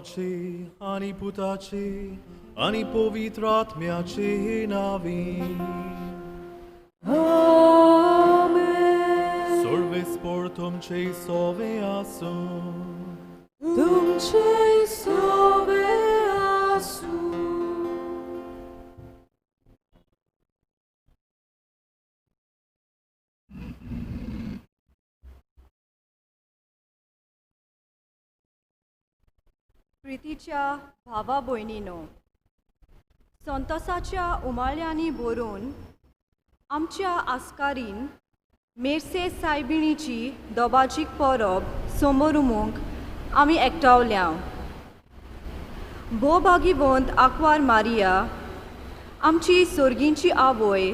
बापाची आणि पुताची आणि पवित्र आत्म्याची नावी Amen. सर्वेस्पर तुमचे सोवे आसूं तुमचे सोवे आसूं. प्रितीच्या भावा भयणीनो, संतोसाच्या उमाळ्यांनी भरून आमच्या आस्कारीन मेर्से सायबिणीची दोबाजीक परब समोर उमूंक आमी एकठावल्या. भोवभागीवंत आंकवार मारिया आमची सोर्गींची आवय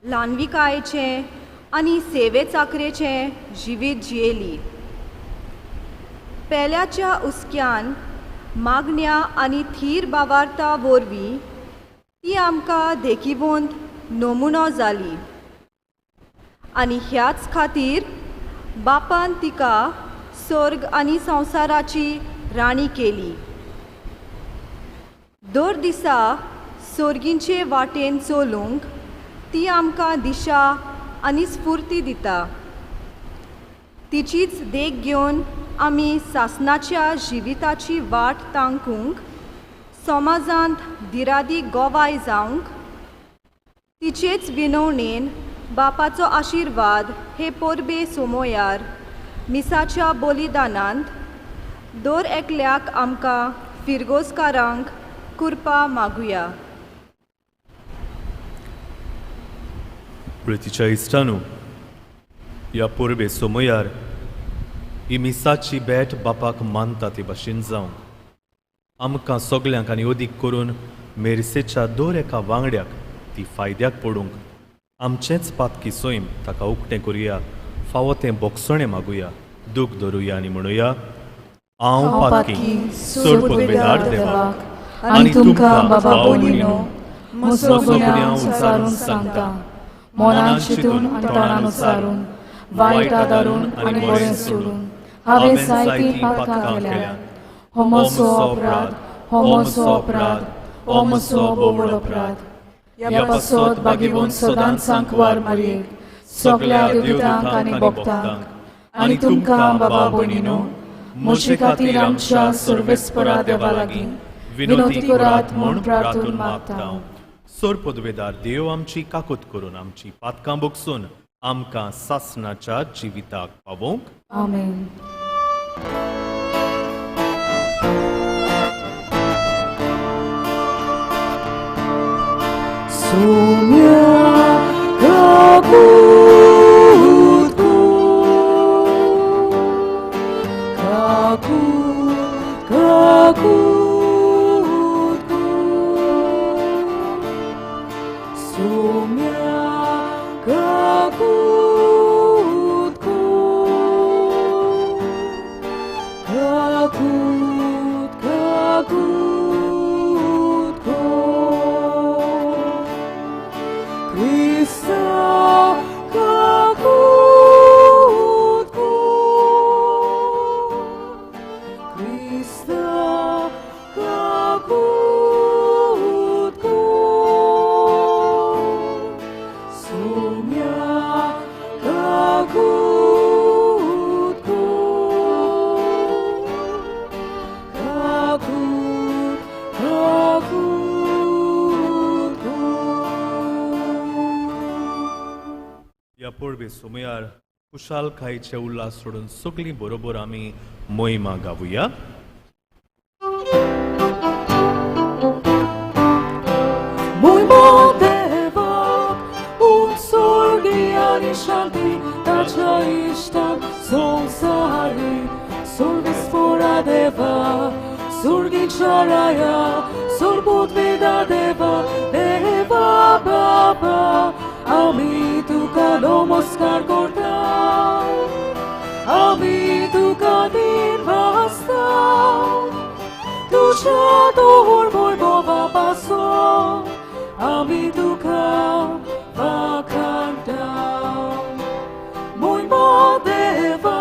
ल्हानविकायेचें आनी सेवे चाकरेचें जिवीत जियेली. पेल्याच्या उस्क्यान मागण्या आनी थीर बावार्था वरवीं ती आमकां देखीवंत नमुनो जाली आनी ह्याच खातीर बापान तिका सर्ग आनी संवसाराची राणी केली. दर दिसा सर्गींचे वाटेन चलूंक ती आमकां दिशा आनी स्फूर्ती दिता. तिचीच देख घेवन आमी सासणाच्या जिविताची वाट तांकूंक समाजांत दिरादी गोवाय जावंक तिचेच विनवणेन बापाचो आशिर्वाद हे परबे सोमोयार मिसाच्या बलिदानांत दर एकल्याक आमकां फिरगोसकारांक कृपा मागुया. प्रितीच्या इश्टानू, ह्या परबे सोमयार ही मिसाची भेट बापाक मानता ते भाशेन जावंक आमकां सगल्यांक आनी अदीक करून मेर्सेच्या दर एका वांगड्याक ती फायद्याक पडूंक आमचेंच पातकी सैम ताका उक्तें करुया. फावो तें बोगसणें मागुया, दूख धरुया आनी म्हणुया, हांव पातकी सोडपदवेदार देवाक आनी तुमकां बाबा भयणीनो म्हजो गुन्यांव उचारून सांगता. मोनान चिंतून आनी तोंडान उचारून वायट आदारून आनी बरें सोडून हांवें जायतीं पातकां केल्यात. हो म्हजो अपराध, हो म्हजो अपराध, हो म्हजो बोबड अपराध. ह्या पासत बागीवंत सदांच सांकवार मारयेक सगळ्या देवतांक आनी भक्तांक आनी तुमकां बाबा भयणीनो म्हजे खातीर आमच्या सर्वेस्परा देवा लागीं विनोती करात म्हूण प्रार्थून मागता. सोरपदवेदार देव आमची काकूत करून आमची पातकां बोगसून आमकां सासणाच्या जिविताक पावोवंक. आमेन. Sumia kakut Sumia kakut परबे सोमयार खुशालकायेचे उल्हास सोडून सगळीं बरोबर आमी मोहिमा गावुया. Moimo Devak, utsorgi ani shanti, tacha ishtam sonsari, sorvis fora deva, sorgi charaya, sorbudveda deva, deva baba, ami tuka namaskar kortam, ami tuka din vastam, tuja dor moi baba pasom, ami tuka vakandam. Moimo Deva,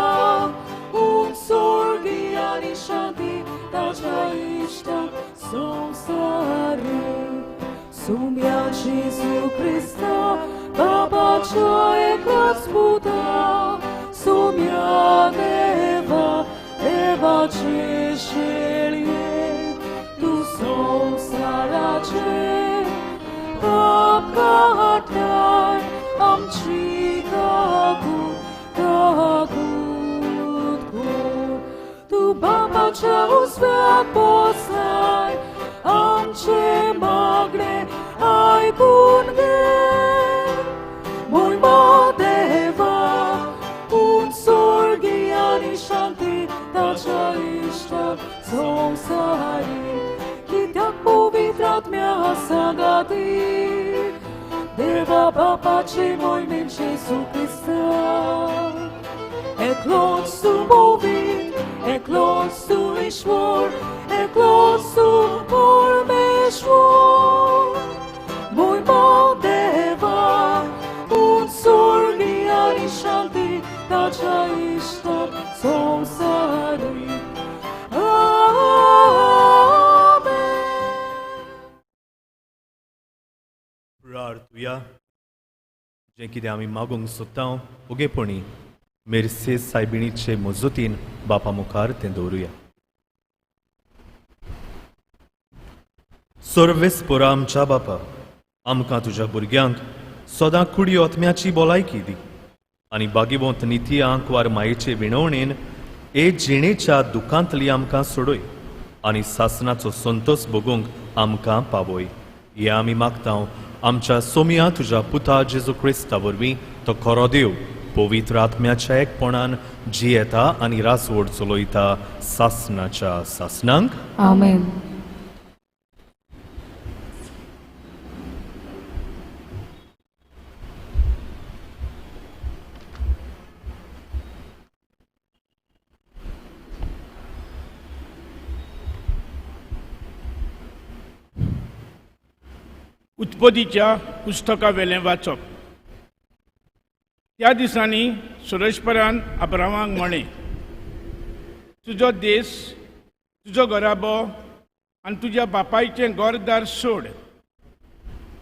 sorgi ani shanti, tacha ताच्या एकच पुता सोम्या देवाचे शेळये तू संसाराचे पाप काढताय आमची काकूत घोर तू बापाच्या उजव्यात बसलाय आमचे मागणे ऐकून घे महिमा देवा उंच स्वर्गी आणि शांती ताच्या इष्टात संसारी कित्याक पवित्र आत्म्या सांगाती देवा बापाचे मोहिमेन Jesu Christa Eklos tu mówi, eklos tu Ishwar, eklos tu Parmeshwar. Mój Deva, un sorgi ani shanti, tacha ishtar samsari. Amen. प्रार्थुया जें कितें आमी मागूंक सोदता ओगेपणी मेरसेस सायबिणीचे मजतीन बापा मुखार तें दवरुया. सर्वेस्परा आमच्या बापा आमकां तुज्या भुरग्यांक सदां कुडी ओतम्याची भलायकी दी आनी बागीबोंत नितयांक वार मायेचे विणवणेन ए जिणेच्या दुखांतली आमकां सोडय आनी सासनाचो संतोष भोगूंक आमकां पावय. हें आमी मागतां आमच्या सोम्या तुज्या पुता जेजू क्रिस्ता वरवीं तो खरो देव पवित्र आत्म्याच्या एकपणान जियेता आनी रासवड चलयता सासनाच्या सासनांक. Amen. उत्पत्तीच्या पुस्तका वेलें वाचप. त्या दिसांनी सुरेशपरान अब्रामाक म्हणे, तुजो देश, तुजो घराबो आनी तुज्या बापायचें घरदार सोड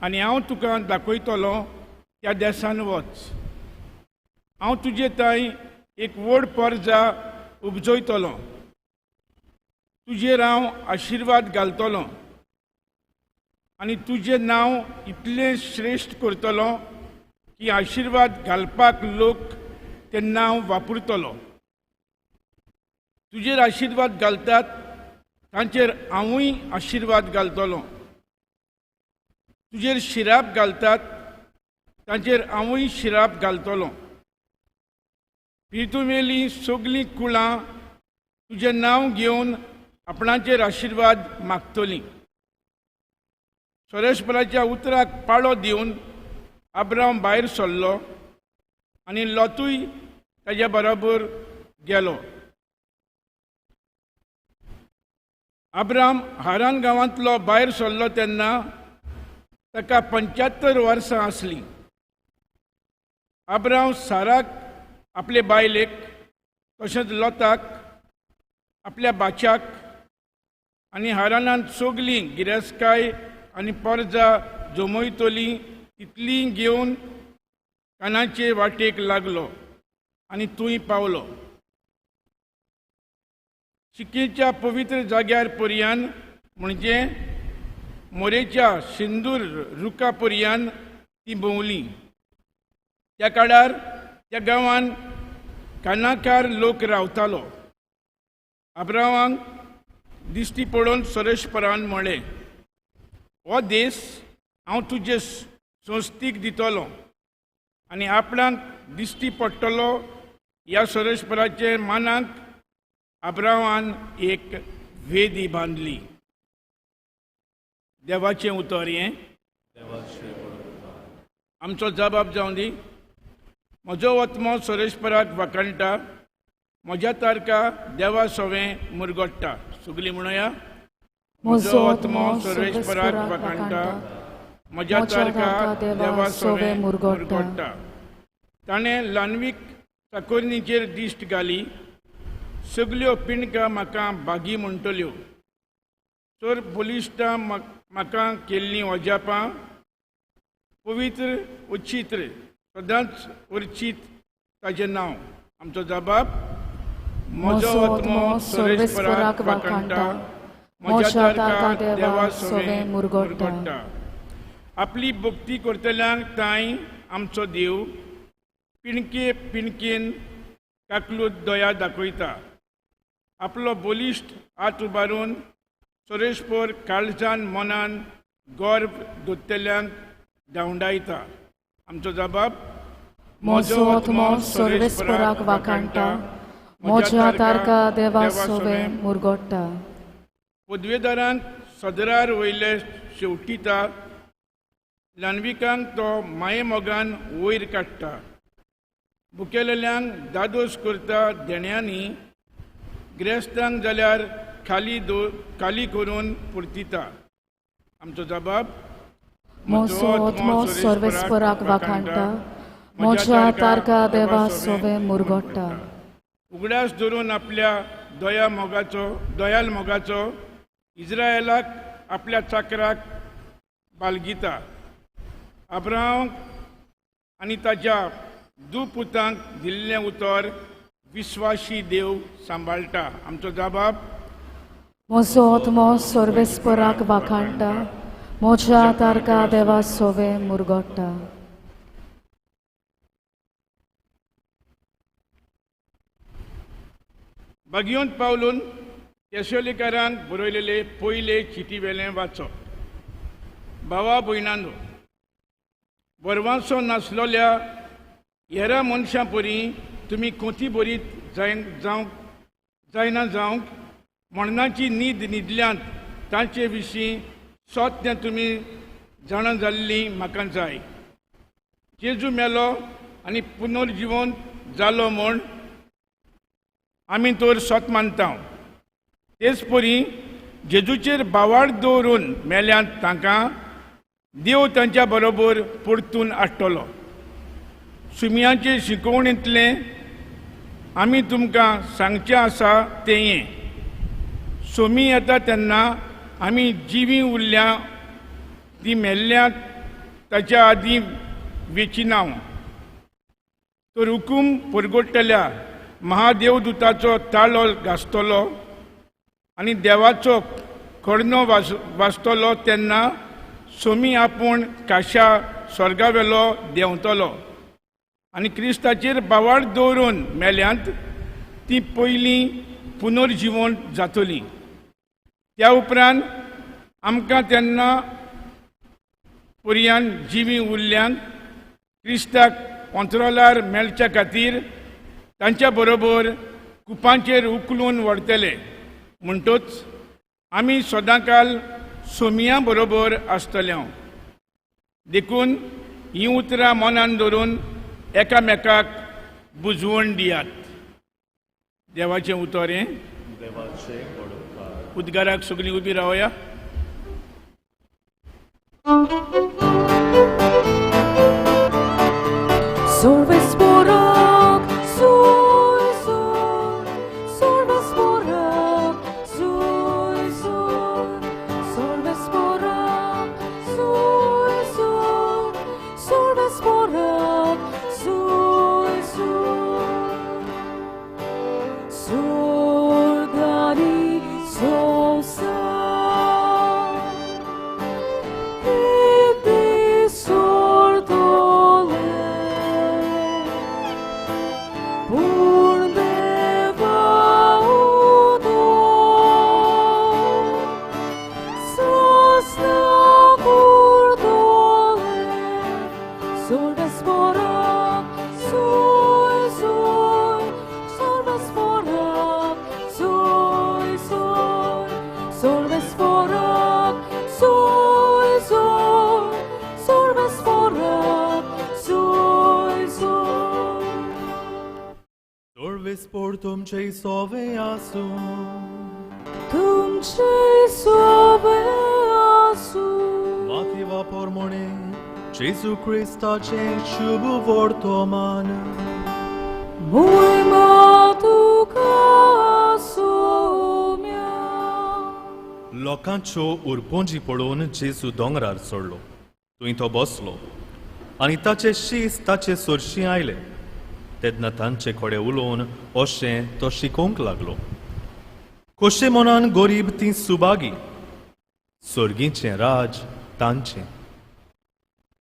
आनी हांव तुका दाखयतलो त्या देशान वच. हांव तुजे थंय एक व्हड पर्जा उपजयतलो. तुजेर हांव आशिर्वाद घालतलो आनी तुजें नांव इतलें श्रेश्ठ करतलो की आशिर्वाद घालपाक लोक तें नांव वापरतलो. तुजेर आशिर्वाद घालतात तांचेर हांवूय आशिर्वाद घालतलो. तुजेर शिराप घालतात तांचेर हांवूय शिराप घालतलो. पितुमेली सगलीं कुळां तुजें नांव घेवन आपणाचेर आशिर्वाद मागतलीं. सुरेशपराच्या उतराक पाळो दिवन अब्राम भायर सरलो आनी लोतूय ताच्या बरोबर गेलो. अब्राम हारान गांवांतलो भायर सरलो तेन्ना ताका 75 वर्सां आसलीं. अब्राम साराक आपले बायलेक तशेंच लोताक आपल्या बाच्याक आनी हारानांत सगलीं गिरेस्तकाय आनी पर्जा जमयतलीं तितलीं घेवन कानाचे वाटेक लागलो आनी थंय पावलो. शिकेच्या पवित्र जाग्यार पर्यान म्हणजे मोरेच्या सिंदूर रुखा पर्यान ती भोंवली. त्या काळार त्या गांवांत कानाकार लोक रावतालो. अब्रामाक दिश्टी पडोवन सुरेशपरान म्हळें, हो देश हांव तुजे संस्थीक दितलो आनी आपणाक दिश्टी पडटलो. ह्या सुरेशपराचे मानाक अब्रामान एक वेदी बांदली. देवाचें उतर हें. आमचो जबाब जावं दी. म्हजो वत्मो सुरेशपराक वाकणटा, म्हज्या तारका देवा सोवें मुरगोडटा. सगलीं म्हणुया. म्हजो वत्मो सुरेशपराक वाकणटा, म्हज्या तारका देवा सोवें मुरगोडटा. ताणें लान्वीक चाकोरणीचेर दिश्ट घाली. सगल्यो पिणकां म्हाका बागी म्हणटल्यो. चोर बलिश्टां म्हाका केल्लीं अजापां, पवित्र उच्चित्र सदांच वर्चीत ताजें नांव. आमचो जबाब म्हजो आत्मो सर्वेस्पराक वाखाणटा, म्हज्या तारका देवा सोवे मुरगोडटा. आपली भक्ती करतल्यांक ताई आमचो देव पिणके पिणकेन काकलूत दया दाखयता. आपलो बलिश्ट हात उबारून सोरेस्पर काळजान मनान गर्व दोत्तेल्यांक धांवडायता. आमचो जबाब म्हजो आत्मो सर्वेस्पराक वाखाणटा, म्हज्या तारका देवा सोवे मुरगोडटा. पदवेदारांक सदरार वयले शेवटीता. ल्हानविकांक तो माये मोगान वयर काडटा. भुकेलेल्यांक दादोस करता देण्यांनी. गिरेस्तांक जाल्यार खाली करून पुर्तिता. आमचो जबाब म्हजो आत्मो सर्वेस्पराक वाखाणटा, म्हज्या तारका देवा सोवे मुरगोडटा. उगडास धरून आपल्या दयाल मोगाचो इस्रायलाक आपल्या चाकराक बालगिता. अब्राहम आनी ताच्या दुपुतांक दिल्लें उतर विस्वाशी देव सांबाळटा. आमचो जबाब म्हजो आत्मो सर्वेस्पराक वाखाणटा, म्हज्या तारका देवा सोवे मुरगोडटा. बागयोन पावलून केसोलीकारांक बरयलेले पयले चिटी वेलें वाचप. भावा भयणांनो, बरवांसो नासलोल्या हेरा मनशां परी तुमी कोती बरीत जायना जावंक मरणाची न्हीद न्हिदल्यांत तांचे विशीं सोत तुमी जाणा जाल्लीं म्हाका जाय. जेजू मेलो आनी पुनर्जीवन जालो म्हूण आमी तर सोत मानता. तेच परी जेजूचेर बावाड दवरून मेल्यांत तांकां देव तांच्या बरोबर परतून हाडटलो. सुमयांचे शिकवणेंतलें आमी तुमकां सांगचें आसा तें हें. सोमी येता तेन्ना आमी जिवीं उरल्या ती मेल्ल्या ताच्या आदीं वेचिना. तर हुकूम परगडटल्या महादेवदूताचो ताळो घासतलो आनी देवाचो कडनो वाजतलो तेन्ना सोमी आपूण काशा स्वर्गावेलो देंवतलो आनी क्रिस्ताचेर बावाड दवरून मेल्यांत ती पयलीं पुनर्जीवन जातली. त्या उपरांत आमकां तेन्ना पर्यान जिवीं उरल्यांक क्रिस्ताक अंतराळार मेळच्या खातीर तांच्या बरोबर कुपांचेर उखलून व्हरतले. म्हणटच आमी सदांकाल सोमियां बरोबर आसतले. देखून हीं उतरां मनान धरून एकामेकाक बुजवण दियात. देवाचें उतर हें. उद्गाराक सगळीं उबी रावया. Sorvesporak, soy, soy, sorvesporak, soy, soy, sorvesporak, soy, soy, sorvesporak, soy, soy, sorgari, sosa, Spor तुमचे सोवे आसू. तुमचे सोवे आसू. माथेवा पोरमोणे जेजू क्रिस्ताचे शुभ वर्तमान. Mój matuka sumia. लोकांच्यो उरपोंजी पळोवन जेजू दोंगरार चडलो. थंय तो बसलो. आनी ताचे शीस ताचे सोरशी आयले तेन्ना तांचे खोडे उलोवन अशें तो शिकोवंक लागलो. खोशे मनान गरीब ती सुबागी, सोर्गीचें राज तांचें.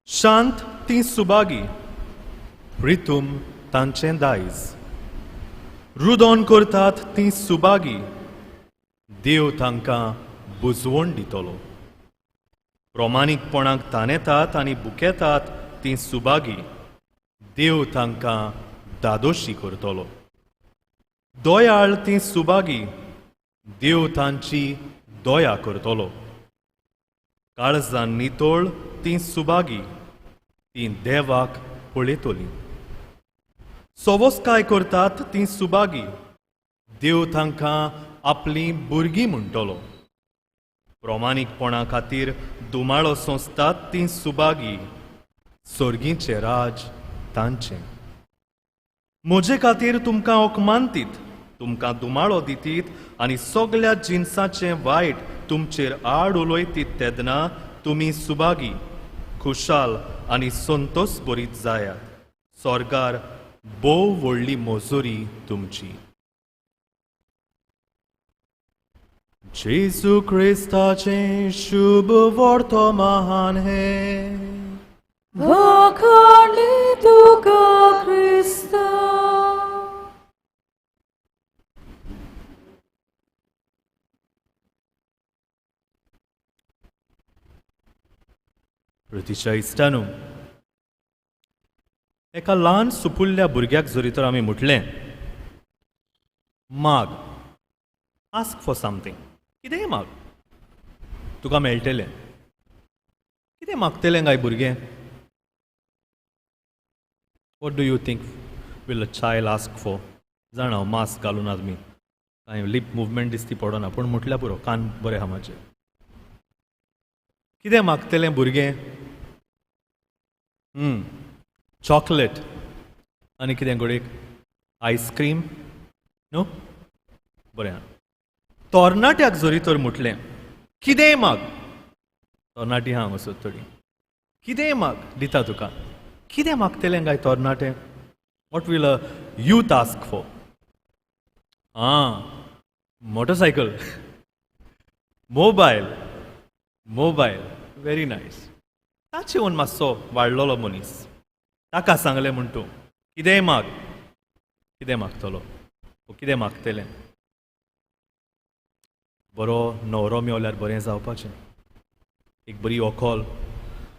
शांत ती सुबागी, प्रितूम तांचें दायज. रुदोन करतात ती सुबागी, देव तांकां बुजवण दितलो. प्रमाणीकपणाक तानेतात आनी बुकेतात ती सुबागी, देव तांकां दादोशी करतलो. दोयाळ ती सुबागी, देव तांची दोया करतलो. काळजान नितोळ ती सुबागी, ती देवाक पळयतली. सोवोस्काय करतात ती सुबागी, देव तांकां आपली भुरगीं म्हणटलो. प्रमाणीकपणा खातीर दुमाळो सोंसतात ती सुबागी, सोर्गीचें राज तांचें. म्हजे खातीर तुमकां ओकमानतीत, तुमकां दुमाळो दितीत आनी सगळ्या जिन्साचें वायट तुमचेर आड उलयतीत तेन्ना तुमी सुबागी, खुशाल आनी संतोश बरीत जायात. स्वर्गार बोव व्हडली मोजोरी तुमची. जेजू क्रिस्ताचें शुभ वर्तमान हे. Vakarli tuka Krista. प्रतीच्या इश्टानू, एका ल्हान सुपुल्ल्या भुरग्याक जरी तर आमी म्हटलें, माग, आस्क फॉर समथींग, कितेंय माग, तुका मेळटलें. कितें मागतलें काय भुरगें? What do you think will a child ask for? जाणा, मास्क घालून आदमी कांय लिप मुवमेंट दिसती पडना, पूण म्हटल्यार पुरो, कान बरे आहा म्हाजे. कितें मागतलें भुरगें? चॉकलेट आनी कितें गोडेक? आयस्क्रीम? नो? बरें आहा. तोरणाट्याक जरी तर म्हटलें, कितेंय माग, तोरणाटी हा हांगासर थोडी, कितेंय माग दिता तुका. कितें मागतलें काय तोरणाटें? What will a youth ask for? Motorcycle, mobile, mobile, very nice. ताचे ओन मातसो वाडलोलो मनीस, ताका सांगलें म्हण तूं कितेंय माग, कितें मागतलो, कितें मागतलें? बरो न्हवरो मेवल्यार बरें जावपाचें, एक बरी ओखोल,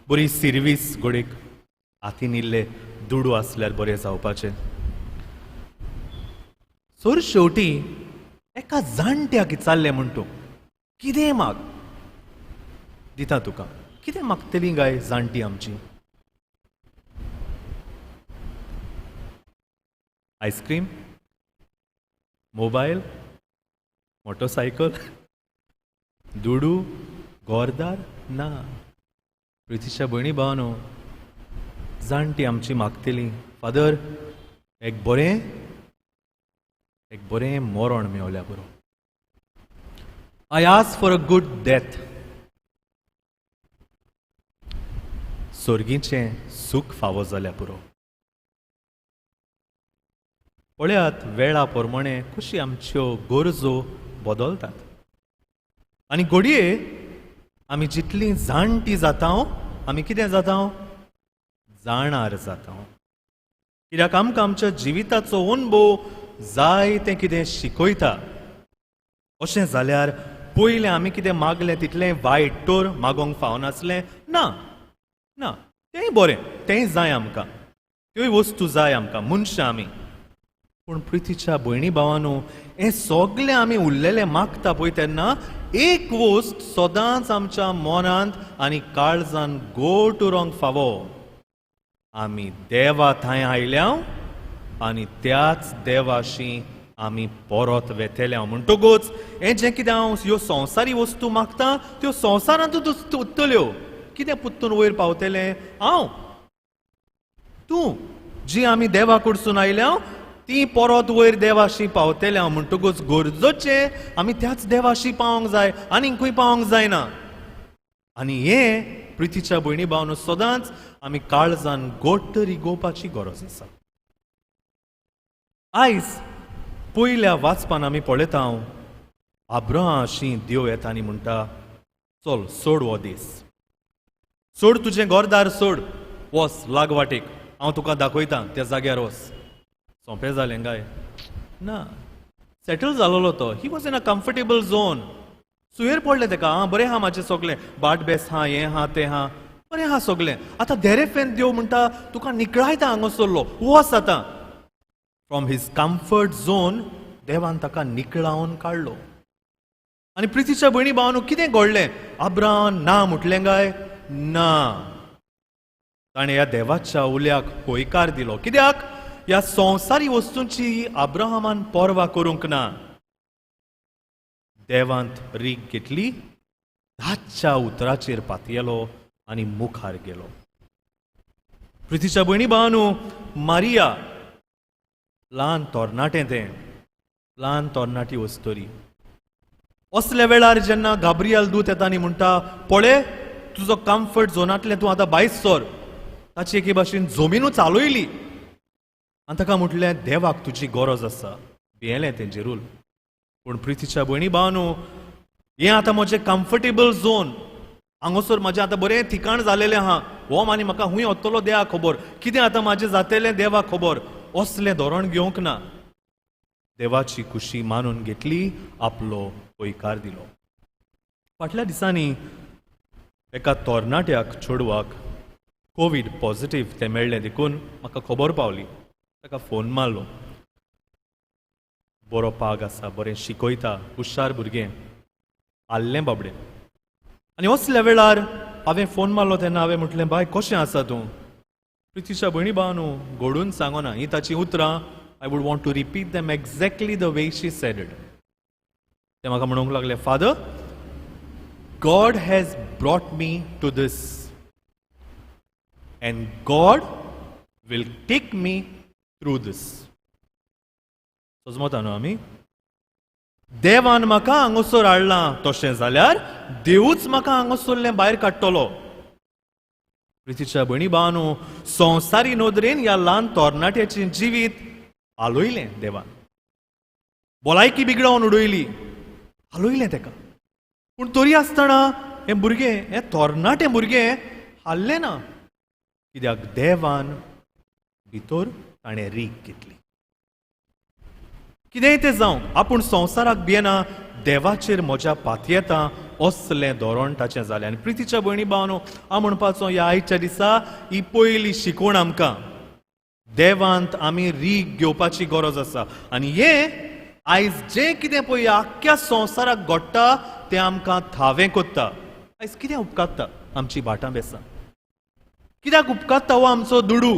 बरी सिर्वीस गोडेक, हातीन इल्ले दुडू आसल्यार बरें जावपाचें. सोर शेवटी एका जाणट्याक विचारलें म्हण तूं कितेंय माग, दिता तुका. कितें मागतली गाय जाणटी आमची? आयस्क्रीम, मोबायल, मोटरसायकल, दुडू, गोरदार? ना. प्रितीच्या भयणी भावानो, जाणटी आमची मागतली, फादर एक बरें मरण मेवल्या बरो. I ask for a good death. सोर्गीचें सूख फावो जाल्या पुरो. पळयात वेळा प्रमाणे कशी आमच्यो गरजो बदलतात. आनी घडये आमी जितलीं जाणटी जाता, आमी कितें जाता? जाणार जाता. कित्याक आमकां आमच्या जिविताचो अनुभव जाय तें कितें शिकयता. अशें जाल्यार पयलें आमी कितें मागलें तितलें वायट तर मागोंक फावनासलें ना. ना, तेंय बरें, तेंय जाय आमकां, त्योय वस्तू जाय आमकां, मनशां आमी. पूण प्रितीच्या भयणी भावानो, हें सगळें आमी उरलेलें मागता पळय तेन्ना एक वस्त सदांच आमच्या मनांत आनी काळजान गोट उरोंक फावो. आमी देवा थंय आयल्या आनी त्याच देवाशी आमी परत वेतेल्या. म्हणटकूच हें जें कितें हांव ह्यो संवसारी वस्तू मागता त्यो संवसारांतूच उत्तल्यो. कितें पुत्तून वयर पावतलें? हांव, तूं, जी आमी देवा कडसून आयल्या ती परत वयर देवाशी पावतल्या. म्हणटकूच गरजेचें आमी त्याच देवाशी पावोंक जाय, आनीक खंय पावोंक जायना. आनी हें प्रितीच्या भयणी भावनो सदांच आमी काळजान गोट्ट रिगोवपाची गरज आसा. आयज पयल्या वाचपान आमी पळयता अब्राहाशी देव येता आनी म्हणटा चल सोड हो देस, सोड तुजें घरदार सोड, वस लागवाटेक, हांव तुका दाखयतां त्या जाग्यार वस. सोंपें जालें काय ना. सेटल जालोलो तो. He was in a comfortable zone. सुयेर पडलें तेका. बरें हा म्हाजें सगलें, बाट बेस हा, हें हा तें हा, बरें हा सगलें. आतां देरेफेन देव म्हणटा तुका निकळायता हांगासरलो, वस आतां. फ्रॉम हीज कम्फर्ट झोन देवान ताका निकळावन काडलो. आनी प्रितीच्या भयणी भावांनो कितें घडलें? अब्राहम ना म्हटलें काय ना. ताणें ह्या देवाच्या उल्याक होयकार दिलो. कित्याक? ह्या संवसारी वस्तूंची अब्राहमान पर्वा करूंक ना. देवांत रीग घेतली, धाच्या उतराचेर पातयेलो आनी मुखार गेलो. प्रितीच्या भयणी भावांनो, मारिया ल्हान तरणाटें तें, ल्हान तरणाटी वस्तोरी. असल्या वेळार जेन्ना गाब्रियल दूत येता आनी म्हणटा पळय तुजो कम्फर्ट झोनांतलें तूं आतां भायर सर, ताची एके भाशेन जमीनूच चालयली. आनी ताका म्हटलें देवाक तुजी गरज आसा. भियेलें तें जेरूल. पूण प्रितीच्या भयणी भावांनो, हें आतां म्हजें कम्फर्टेबल झोन, हांगासर म्हाजें आतां बरें ठिकाण जालेलें आहा. हो आनी म्हाका हूंय वतलो देवाक खबर, कितें आतां म्हाजें जातलें देवाक खबर. असलें धोरण घेवंक ना. देवाची खुशी मानून घेतली, आपलो होयकार दिलो. फाटल्या दिसांनी एका तरणाट्याक चेडवाक कोवीड पॉझिटिव्ह तें मेळ्ळें देखून म्हाका खबर पावली. ताका फोन मारलो. बरो पाग आसा, बरें शिकयता, हुशार भुरगें, आल्लें बाबडें. आनी असल्या वेळार हांवें फोन मारलो तेन्ना हांवें म्हटलें बाय कशें आसा तूं? प्रितीच्या भयणी भावांनो घडून सांगना. ही ताची उतरां. I would want to repeat them exactly the way she said it. ते म्हाका म्हणूंक लागले, Father, God has brought me to this and God will take me through this. समजता न्हू आमी? देवान म्हाका हांगासर हाडलां, तशें जाल्यार देवूच म्हाका हांगासरलें भायर काडटलो. प्रितीच्या भयणी भावांनो, संवसारी नदरेन ह्या ल्हान तरणाट्याचें जिवीत हालयलें देवान. भलायकी बिगडावन उडयली, हालयलें तेका. पूण तरी आसतना हें भुरगें, हें तरणाटें भुरगें हाल्लें ना. कित्याक देवान भितर ताणें रीग घेतली. कितेंय तें जावं, आपूण संवसाराक भियेना, देवाचेर म्हज्या पातयेता असलें धोरण ताचें जालें. आनी प्रितीच्या भयणी भावांनो, हांव म्हणपाचो ह्या आयच्या दिसा ही पयली शिकवण आमकां. देवांत आमी रीग घेवपाची गरज आसा. आनी हें आयज जें कितें पळय आख्ख्या संवसाराक घडटा तें आमकां थावें कोत्ता. आयज कितें उपकारता? आमची भाटां बेसां. कित्याक उपकारता हो आमचो दुडू?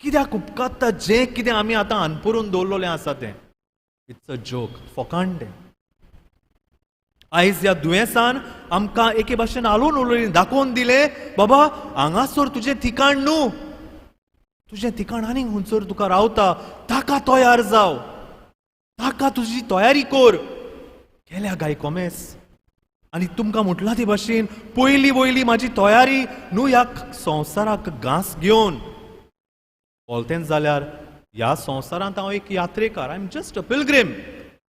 कित्याक उपकारता जें कितें आमी आतां आनपुरून दवरलेलें आसा तें? इट्स अ जोक, फकाण तें. आयज ह्या दुयेंसान आमकां एके भाशेन हालोवन उडयलें, दाखोवन दिलें बाबा हांगासर तुजें ठिकाण न्हू, तुजें ठिकाण आनीक खंयसर तुका रावता, ताका तयार जाव, ताका तुजी तयारी कर. गेल्या गाय कोमेस. आनी तुमकां म्हटलां ते भाशेन पयली वयली म्हाजी तयारी न्हू ह्या संवसाराक घास घेवन. बोलतेंच जाल्यार ह्या संवसारांत हांव एक यात्रेकार. I am just a pilgrim.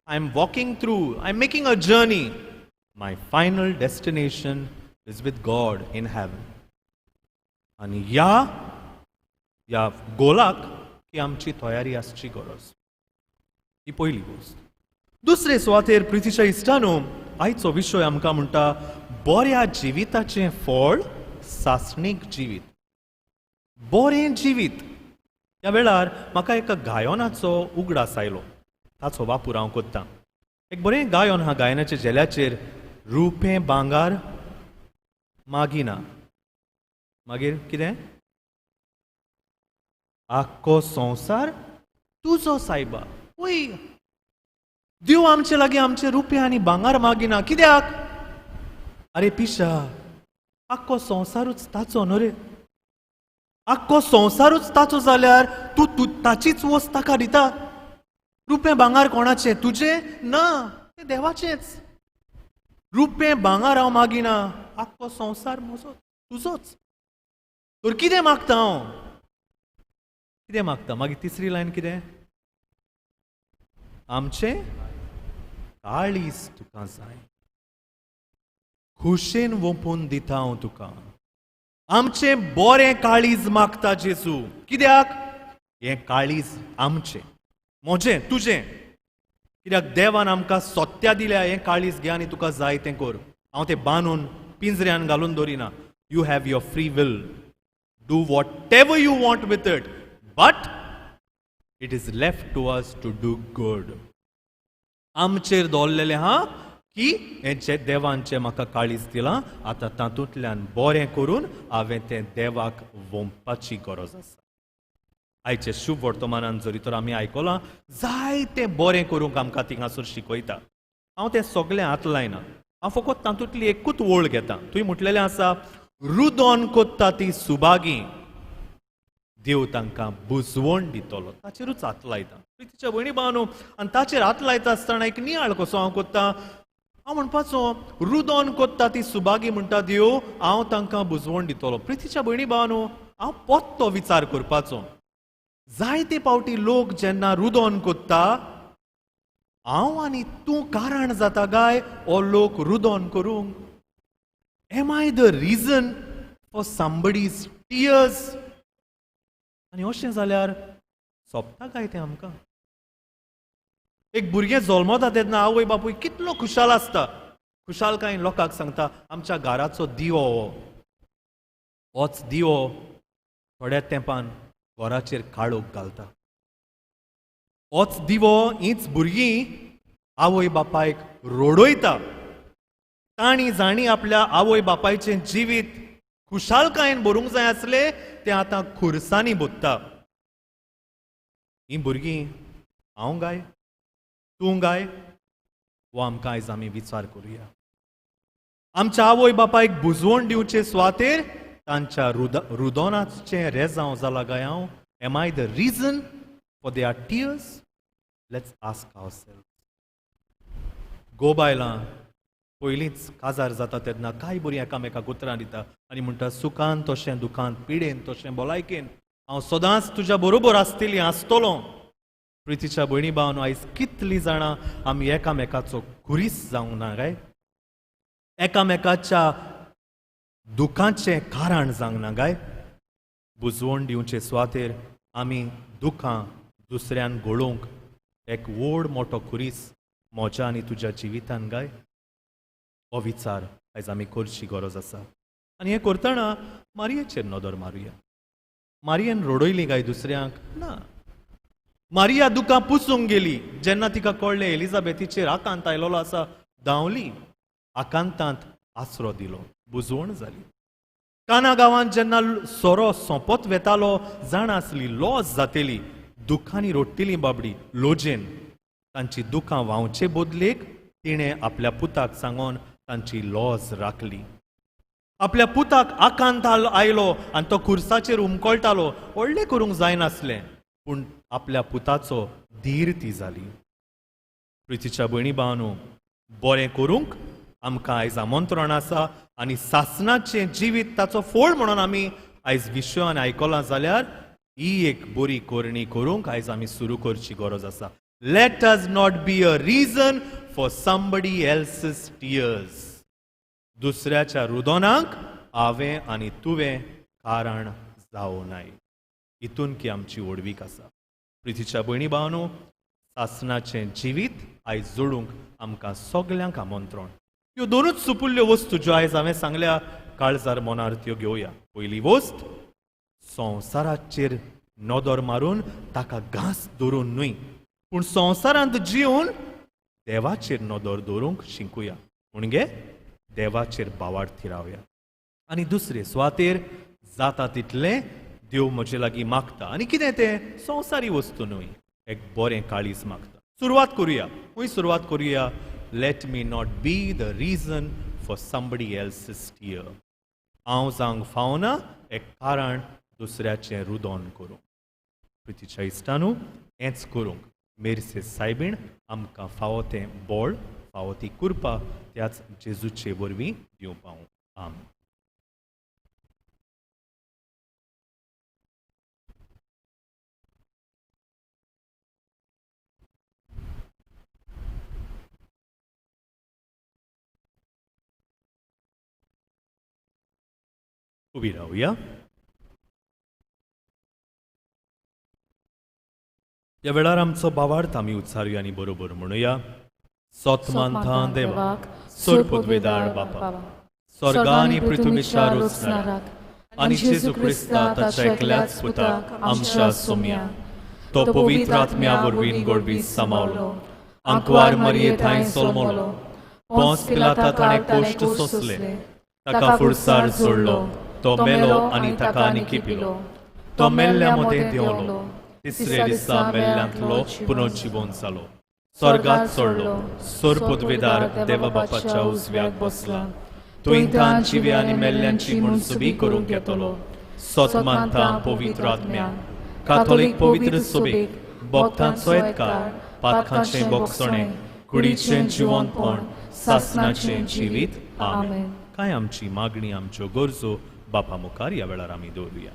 I am walking through, I am making a journey. My final destination is with God in heaven. आनी ह्या गोलाक ही आमची तयारी आसची गरज. ही पयली गोश्ट. दुसरे सुवातेर प्रितीच्या इश्टानो, आयचो विशय आमकां म्हणटा बऱ्या जिविताचें फळ सासणीक जिवीत. बरें जिवीत. ह्या वेळार म्हाका एका गायनाचो उगडास आयलो. ताचो वापूर हांव कोत्तां. एक बरें गायन हा. गायनाच्या जेल्याचेर रुपें भांगार मागिना. मागीर कितें? आख्खो संवसार तुजो सायबा. वय देव आमचे लागीं आमचे रुपें आनी भांगार मागिना. कित्याक? अरे पिशा, आख्खो संवसारूच ताचो न्हू रे. आख्खो संवसारूच ताचो जाल्यार तूं ताचीच वस्त ताका दिता. रुपें भांगार कोणाचें? तुजें ना, तें देवाचेंच. रुपें भांगार हांव मागिना, आख्खो संवसार म्हजो तुजोच. तर कितें मागता हांव? कितें मागता? मागीर तिसरी लायन कितें? आमचें काळीज तुका जाय, खुशेन वोपून दिता हांव तुका. आमचें बरें काळीज मागता जेजू. कित्याक? हें काळीज आमचें, म्हजें, तुजें. कित्याक देवान आमकां सोत्त्या दिल्या, हें काळीज घे आनी तुका जाय तें कर. हांव तें बांदून पिंजऱ्यान घालून दवरिना. You have your free will. Do whatever you want with it, but it is left to us to do good. आमचेर दवरलेलें हा की हें देवांचें म्हाका काळीज दिलां, आतां तातूंतल्यान बरें करून हांवें तें देवाक वोंपपाची गरज आसा. आयचे शुभ वर्तमानान जरी तर आमी आयकलां, जायतें बरें करूंक आमकां थिंगासर शिकयता. हांव तें सगळें हात लायना. हांव फकत तातूंतली एकूच ओळ घेता. थंय म्हटलेलें आसा, रुदोन कोत्ता ती सुबागी, देव तांकां बुजवण दितलो. ताचेरूच हात लायता. प्रितीच्या भयणी भावांनो, आनी ताचेर हात लायता आसतना एक नियाळ कसो हांव कोत्ता. हांव म्हणपाचो, रुदोन कोत्ता ती सुबागी म्हणटा देव, हांव तांकां बुजवण दितलो. प्रितीच्या भयणी भावांनो, हांव पोत्तो विचार करपाचो. जायते पावटी लोक जेन्ना रुदोन कोत्ता, हांव आनी तूं कारण जाता काय हो लोक रुदोन करूंक? Am I the reason for somebody's tears? आनी अशें जाल्यार सोंपता काय तें आमकां? एक भुरगें जल्मता तेन्ना आवय बापूय कितलो खुशाल आसता. खुशालकाय लोकांक सांगता, आमच्या घराचो दिवो हो. होच दिवो थोड्या तेंपान घराचेर काळोख घालता. होच दिवो हीच भुरगीं आवय बापायक रोडयता. तांणी जाणी आपल्या आवय बापायचें जिवीत खुशालकायेन भरूंक जाय आसलें, तें आतां खुर्सांनी भोगता. हीं भुरगीं हांव गाय, तूं गाय, वो आमकां आयज आमी विचार करुया. आमच्या आवय बापायक बुजवण दिवचे सुवातेर तांच्या रुदोनाचें रेजांव जालां गाय हांव? Am I the reason for their tears? Let's ask ourselves. गो बायलां पयलींच काजार जाता तेन्ना कांय बरीं एकामेकाक उतरां दिता आनी म्हणटा, सुखान तशें दुखांत, पिडेन तशें भलायकेन हांव सदांच तुज्या बरोबर आसतलीं, आसतलों. प्रितीच्या भयणी भावांनो, आयज कितलीं जाणां आमी एकामेकाचो खुरीस जावंक ना काय? एकामेकाच्या दुखांचें कारण जावंक ना काय? बुजवण दिवचे सुवातेर आमी दुखां दुसऱ्यान घडोवंक एक व्हड मोठो खुरीस म्हज्या आनी तुज्या जिवितान काय? हो विचार आयज आमी करची गरज आसा. आनी हें करतना मारयेचेर नदर मारुया. मारयेन रोडयली काय दुसऱ्यांक? ना. मारिया दुखां पुसूंक गेली. जेन्ना तिका कळ्ळें एलिझाबेथीचेर आकांत आयलोलो आसा, धांवली. आकांतांत आसरो दिलो, बुजवण जाली. काना गांवांत जेन्ना सोरो सोंपत वेतालो, जाण आसली, लॉस जातेली, दुखांनी रोडटिली बाबडी लोजेन. तांची दुखां व्हांवचे बदलेक तिणें आपल्या पुताक सांगून तांची लॉज राखली. आपल्या पुताक आकांत आयलो आनी तो खुर्साचेर उमकळटालो. व्हडलें करूंक जायनासलें, पूण आपल्या पुताचो धीर ती जाली. प्रितीच्या भयणी भावांनो, बरें करूंक आमकां आयज आमंत्रण आसा आनी सासणाचें जिवीत ताचो फळ म्हणून आमी आयज विशयान आयकलां जाल्यार ही एक बरी कोरणी करूंक आयज आमी सुरू करची गरज आसा. Let us not be a reason for somebody else's tears. दुसऱ्याच्या रुदोनाक हांवें आनी तुवें कारण जावं नाय. हितून की आमची ओडवीक आसा. प्रितीच्या भयणी भावांनो, सासणाचें जिवीत आयज जोडूंक आमकां सगल्यांक आमंत्रण. ह्यो दोनूच सुपुल्ल्यो वस्तू ज्यो आयज हांवें सांगल्या, काळजार मनार त्यो घेवया. पयली वस्त, संवसाराचेर नदर मारून ताका घांस धरून न्हय, पूण संवसारांत जिवन देवाचेर नदर दवरूंक शिकुया. म्हणजे देवाचेर बावार्थी रावया. आनी दुसरे सुवातेर जाता तितलें देव म्हजे लागीं मागता. आनी कितें तें? संवसारी वस्तू न्हय, एक बरें काळीज मागता. सुरवात करुया. खंय सुरवात करुया? Let me not be the reason for somebody else's tear. हांव जावंक फावना एक कारण दुसऱ्याचें रुदोन करूंक. प्रितीच्या इश्टानू, हेंच करूंक मेरसेस सायबीण आमकां फावो तें बळ, फावो ती कृपा त्याच जेजूचे वरवीं दिवं पावूं. आमेन. उभी राहूया. या वेळार आमचो भावार्थ आमी उच्चारुया आनी बरोबर म्हणुया. सोतमांथा देवाक सोरपदवेदार बापा स्वर्गा आनी पृथ्वीच्या रचणाराक आनी जेजू क्रिस्ता ताच्या एकल्याच पुताक आमच्या सोम्या तो पवित्र आत्म्या वरवीं गोडबी सामावलो अंकवार मरिये थंय सोलमलो पोंस पिलाता ताणें कोश्ट सोंसले ताका फुडसार जोडलो तो मेलो आनी ताका निकिपिलो तो मेल्ल्या मदें देंवलो तिसरे दिसा मेल्ल्यांतलो पुनर्जीवन जालो स्वर्गात चडलो सोरपदवेदार देवा बापाच्या उजव्याक बसला तुवें तां जिव्या आनी मेल्ल्यांची मुनसुबी करूंक येतलो सोतमांथा पवित्र आत्म्या काथोलीक पवित्र सोबेक भक्तांचो येतकार पातकांचें बोगसणें कुडीचें जिवंतपण सासणाचें जिवीत आमेन. काय आमची मागणी आमच्यो गरजो बापा मुखार ह्या वेळार आमी दवरुया.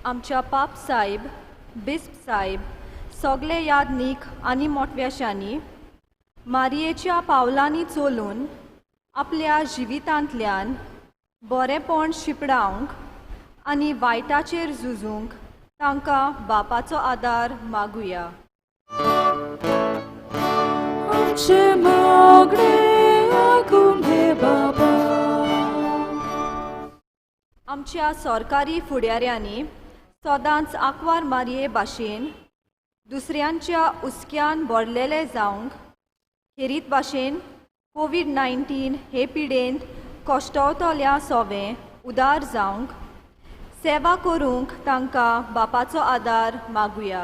आमच्या पाप साहेब बिस्प साहेब सगळे यादनीक आनी मोठव्याशांनी मारयेच्या पावलांनी चलून आपल्या जिवितांतल्यान बरेपण शिपडावंक आनी वायटाचेर झुजूंक तांकां बापाचो आदार मागुया. आमचे मागणे आयकून घे बाबा. आमच्या सरकारी फुडाऱ्यांनी सदांच आंकवार मारये भाशेन दुसऱ्यांच्या उस्क्यान बोडलेले जावंक खेरीत भाशेन कोविड-19 हे पिडेंत कोश्टवतल्या सोवें उदार जावंक सेवा करूंक तांकां बापाचो आदार मागुया.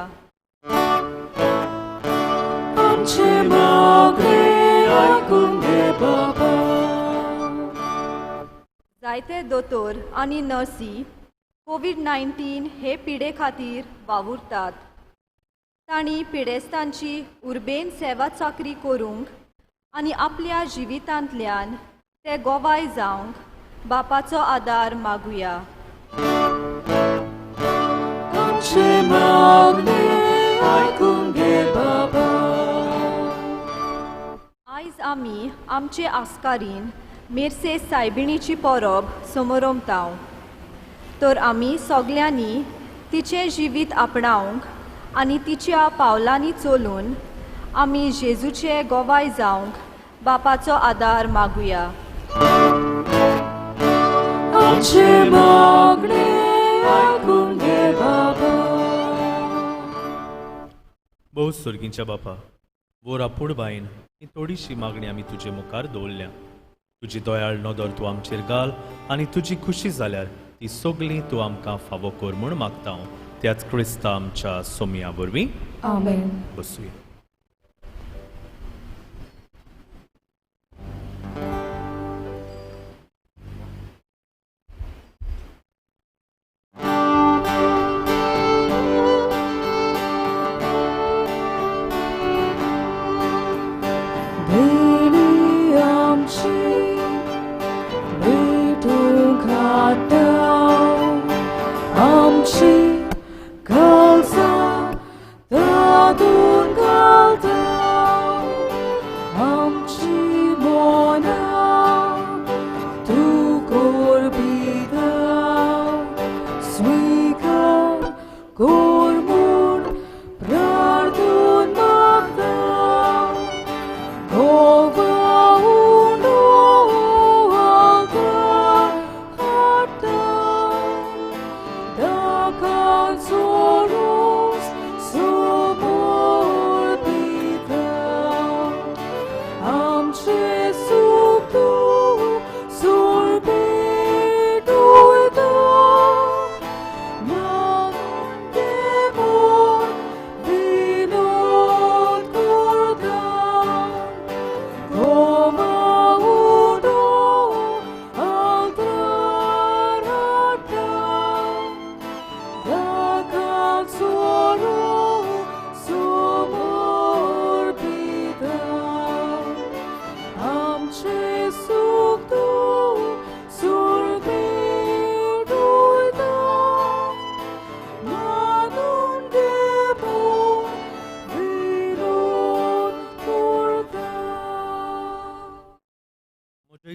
आमचे मागणे आयकून घे बाबा. जायते दोतोर आनी नर्सी कोविड-19 हे पिडे खातीर वावुरतात. तांणी पिडेस्तांची उर्बेन सेवा चाकरी करूंक आनी आपल्या जिवितांतल्यान ते गोवाय जावंक बापाचो आदार मागुया. आमचे मागणे आयकून घे बाबा. आयज आमी आमचे आस्कारीन मेर्सेस सायबिणीची परब समोरमताव. तर आमी सगल्यांनी तिचें जिवीत आपणावंक आनी तिच्या पावलांनी चलून आमी जेजूचे गोवाय जावंक बापाचो आदार मागुया. आमचे मागणे आयकून घे बाबा. भोव सर्गीच्या बापा वो रापूड बायन ही थोडीशी मागणी आमी तुजे मुखार दवरल्या. तुजी दयाळ नदर तूं आमचेर घाल आनी तुजी खुशी जाल्यार ती सगळीं तूं आमकां फावो कर म्हूण मागता हांव. त्याच क्रिस्ता आमच्या सोम्या वरवीं आमेन. बसूया. देणी आमची भेटूंक हाताव आमची काळजां तातूंत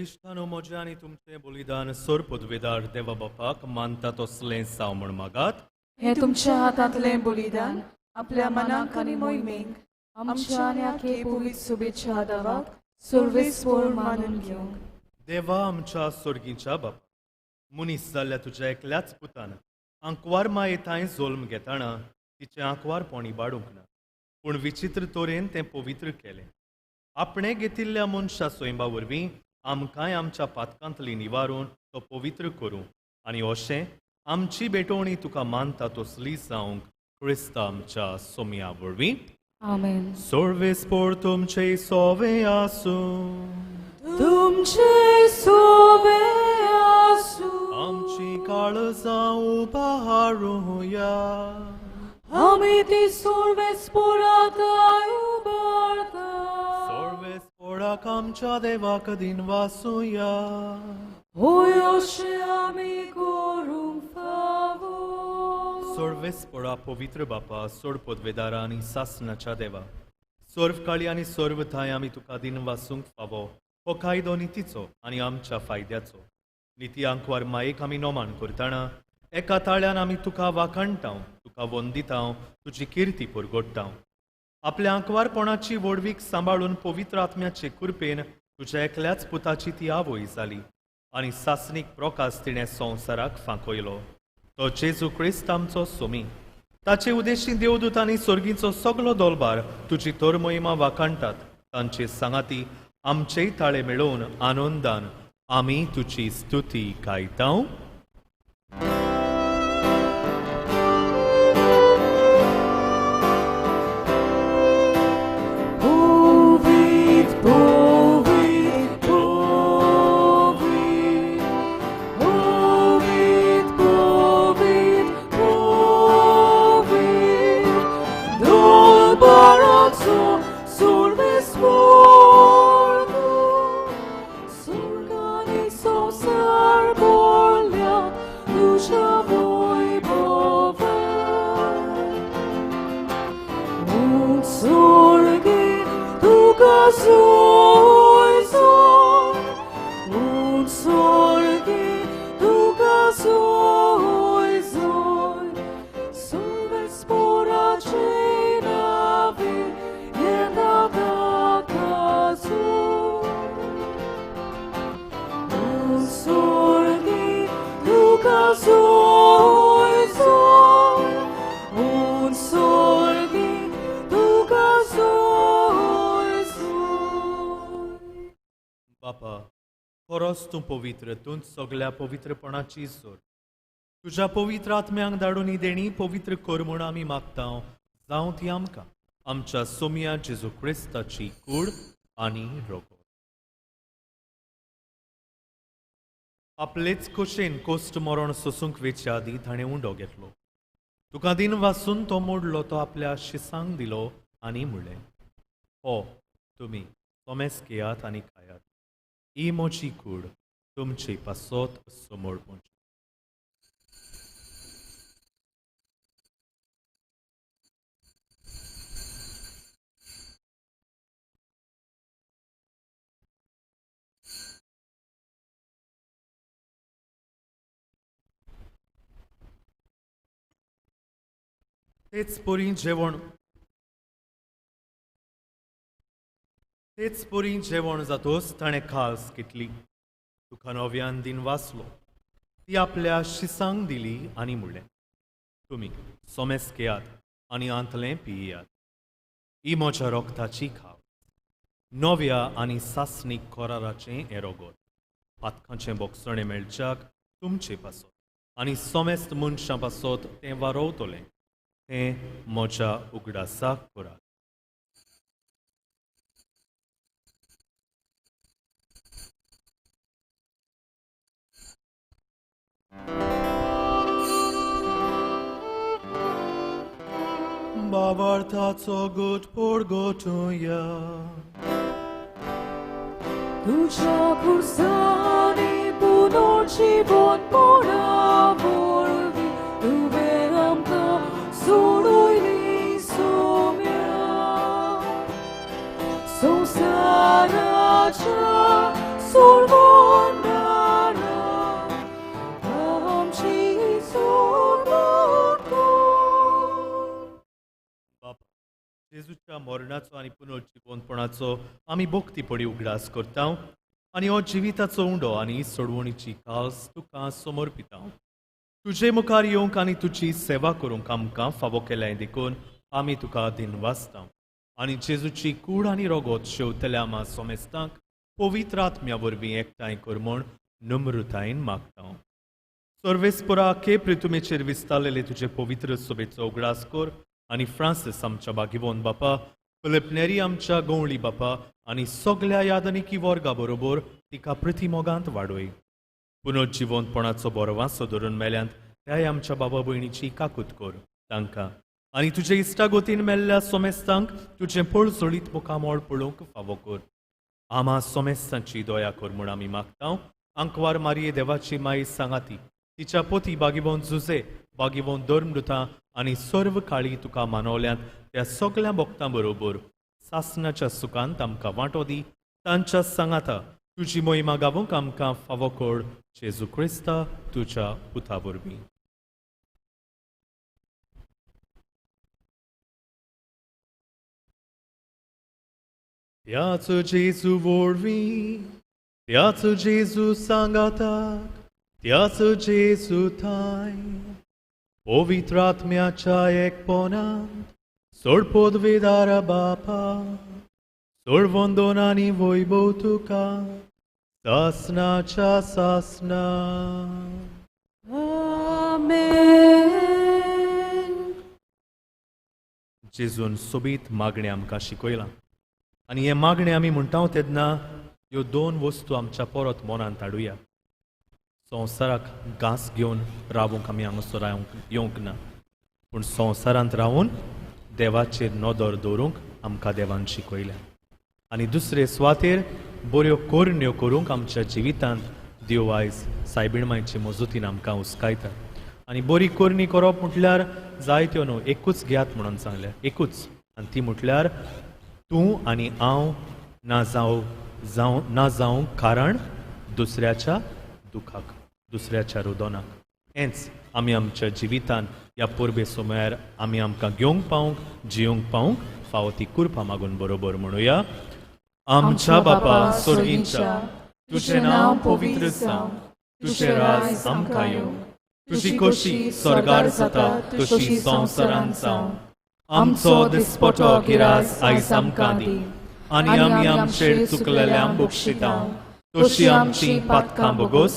इश्टानो म्हजें आनी तुमचें बलिदान सोर पदवेदार देवा बापाक मानता तसलें जावं म्हण मागात. हे तुमच्या हातांतलें बलिदान आपल्या मनाक आनी मोहिमेक आमच्या आनी आखे पवित्र शुभेच्छा दावाक सर्वेस्पर मानून घेवंक. देवा आमच्या सोर्गीच्या बापा, मनीस जाल्ल्या तुज्या एकल्याच पुतान आंकवार मायेताय जोल्म घेताना तिचें आंकवारपण इबाडूंक ना, पूण विचित्र तोरेन तें पवित्र केलें. आपणे घेतिल्ल्या मनशा सोयंबा वरवीं आमकांय आमच्या पातकांतली निवारून तो पवित्र करूं आनी अशें आमची बेटोवणी तुका मानता तसली जावंक क्रिस्त आमच्या सोम्या वरवीं. आमेन. सर्वेस्पर तुमचे सोवे आसूं. तुमचे सोवे आसूं. आमची काळजां उबारूया. आमी ती सर्वेस्परांत उबारता. सर्वेस्पराक आमच्या देवाक दिन वासुया. होय अशें आमी करूंक फावो. सर्वेस्परा पवित्र बापा, सोड पदवेदारा आनी सासणाच्या देवा, सर्व काळी आनी सर्व थाय आमी तुका दिन वासूंक फावो. हो कायदो नितीचो आनी आमच्या फायद्याचो. निती आंकवार मायेक आमी नोमान करतना एका ताळ्यान आमी तुका वाखणटाव, तुका वंदिताव, तुजी किर्ती परगोडटाव. आपल्या आंकवारपणाची वडवीक सांबाळून पवित्र आत्म्याचे कृपेन तुज्या एकल्याच पुताची ती आवय जाली आनी सासणीक प्रकाश तिणें संवसाराक फांकयलो. तो जेजू क्रिस्त आमचो सोमी. ताचे उदेशी देवदूत आनी सर्गीचो सगलो दोलबार तुजी तोर मोहिमा वाखणटात. तांचे सांगाती आमचेय ताळे मेळोवन आनंदान आमी तुजी स्तुती गायताव. बापा, खरोच तूं पवित्र, तूंच सगल्या पवित्रपणाची जोर. तुज्या पवित्र आत्म्यांक धाडून ही देणी पवित्र कर म्हूण आमी मागतांव. जावं ती आमकां आमच्या सोम्या जेजू क्रिस्ताची कूड आनी रोगो. आपलेच खोशेन कोस्ट मरण सोसूंक वेचे आदी ताणें उंडो घेतलो. तुका दिन वासून तो मोडलो, तो आपल्या शिसांक दिलो आनी म्हणलें, हो तुमी सोमेस घेयात आनी खायात. ही म्हजी कूड तुमचे पासत समोर पोंच. तेच पोरी जेवण जातोच ताणें खास घेतली. तुका नव्यान दिन वाचलो. ती आपल्या शिसांक दिली आनी म्हणलें, तुमी सोमेस घेयात आनी आंतलें पियेयात. ही म्हज्या रोगताची खाव. नव्या आनी सासणीक कोराराचें हें रोगोत. पातकांचें बोगसणें मेळच्याक तुमचे पासत आनी सोमेस्त मनशां पासत तें वारोवतलें. तें म्हज्या उगडासाक करात. Bavartaco gut porgotuja. Tuja kursani punorci bon poravorvi. Tuveram ta soroi ni somia. So saracha sorvo जेजूच्या मरणाचो आनी पुनर्जिवनपणाचो आमी भोक्तीपडी उगडास करता आनी हो जिविताचो उंडो आनी सोडवणीची कास तुका समर्पिता. तुजे मुखार येवंक आनी तुजी सेवा करूंक आमकां फावो केल्याय देखून आमी तुका दिनवासता आनी जेजूची कूड आनी रोगोत शेवतल्या आमा सोमेस्तांक पवित्र आत्म्या वरवीं एकठांय कर म्हूण नम्रतायेन मागता. सर्वेस्परा के प्रितुमेचेर विस्तारलेले तुजे पवित्र सोबेचो उगडास कर आनी फ्रांसीस आमच्या बागिवोन बापा, फिलिप नेरी आमच्या गवळी बापा आनी सगळ्या यादनिकी वर्गा बरोबर तिका प्रतिमोगांत वाडोय. पुनर्जिवनपणाचो बरो वासो धरून मेल्यांत त्याय आमच्या बाबा भयणीची काकूत कर तांकां आनी तुजे इश्टागोतीन मेल्ल्या सोमेस्तांक तुजें पळसळीत मुखामोळ पळोवंक फावो कर. आमा सोमेस्तांची दया कर म्हूण आमी मागता. आंकवार मारये देवाची माई सांगाती, तिच्या पोती बागिवोन जुजे, बागिवोन धर्मदुतां आनी सर्व काळी तुका मानवल्यांत त्या सगळ्या भक्तां बरोबर सासणाच्या सुखांत आमकां वांटो दी. तांच्या सांगाता तुजी मोहिमा गावूंक आमकां फावो कर. जेजू क्रिस्ता तुज्या पुता वरवीं. त्याच जेजू वरवीं, त्याच जेजू सांगाताक, त्याच जेजू थाय पवित्र आत्म्याच्या एकपणांत सोडपोद वेदार बापा सोडवंदोन आनी वैभव तुका सासनाच्या सासना. जेजून सोबीत मागणें आमकां शिकयलां आनी हे मागणें आमी म्हणटा तेन्ना ह्यो दोन वस्तू आमच्या परत मनांत हाडुया. संवसाराक घास घेवन रावूंक आमी हांगासर येवंक ना, पूण संवसारांत रावून देवाचेर नदर दवरूंक आमकां देवान शिकयल्या. आनी दुसरे सुवातेर बऱ्यो कोरण्यो करूंक आमच्या जिवितांत देव आयज सायबीण मजतीन आमकां हुस्कायता. आनी बरी कोरणी करप म्हटल्यार जायत्यो न्हू, एकूच घेयात म्हणून सांगल्या, एकूच. आनी ती म्हटल्यार तूं आनी हांव ना जावं कारण दुसऱ्याच्या दुखाक, दुसऱ्याच्या रुदोनाक. हेंच आमी आमच्या जिवितान ह्या परबे सोमार आमी आमकां घेवंक पावंक, जियोंक पावंक फावो ती कृपा मागून बरोबर म्हणुया. आमच्या बापा स्वर्गींच्या, तुजें नांव पवित्र जावं, तुजें राज आमकां येवं, तुजी खोशी स्वर्गार जाता तशी संवसारांत जावं. आमचो दिसपटो गिरास आयज आमकां दी आनी आमी आमचेर चुकलेल्यांक बक्षिता तशी आमची पातकां बोगोस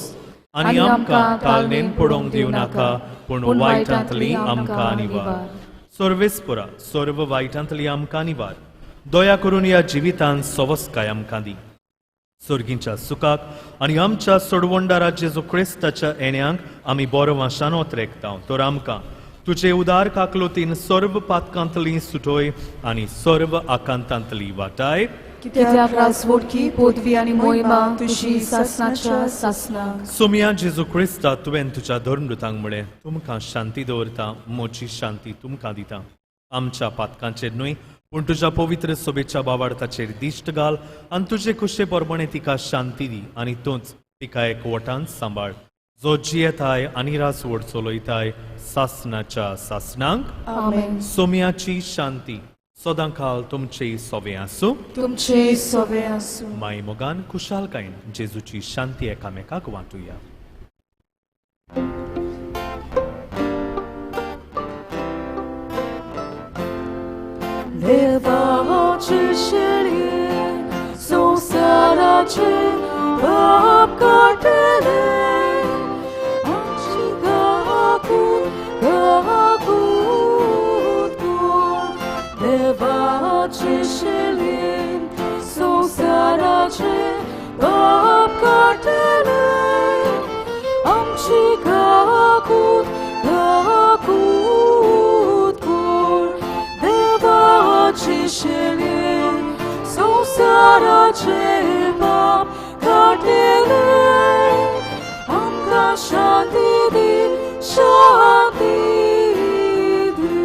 आनी आमकां तालनेन पडोवंक दिवं नाका, पूण वायटांतली आमकां निवार. सर्वेस्परा सर्व वायटांतली आमकां निवार. दया करून ह्या जिवितांत सवस्काय आमकां दी. सर्गींच्या सुखाक आनी आमच्या सोडवंडारा जेजू क्रिस्ताच्या येण्याक आमी बरो वाशानोत रेखता. तर आमकां तुजे उदार काकलोतीन सर्व पातकांतली सुटोय आनी सर्व आकांतांतली वाटाय. कित्याक राजवटकी पदवी आनी मोहिमा तुजी सासनाच्या सासनाक. सोम्या जेजू क्रिस्ता तुवें तुज्या धर्मदुतांक म्हळें, तुमकां शांती दवरता, म्हजी शांती तुमकां दिता. आमच्या पातकांचेर न्हय पूण तुज्या पवित्र सोबेच्या बावार्थाचेर दिश्ट घाल आनी तुजे कुशे परमणे तिका शांती दी आनी तूंच तिका एकवटान सांबाळ. जो जियेताय आनी राजवट चलयताय सासनाच्या सासनांक. आमेन. सोम्याची शांती सदांकाल तुमचे सोबे आसूं. तुमचे सोबे आसूं. माय मोगान खुशालकायेन जेजूची शांती एकामेकाक वांटुया. देवाचे शरीर संसाराचे पाप काटले आमची गाकूत देवाचे शरीर संसाराचे पाप काटले आमची गाकूत देवाचे शरीर संसाराचे पाप काटले आमकां शांती दी, शांती दी.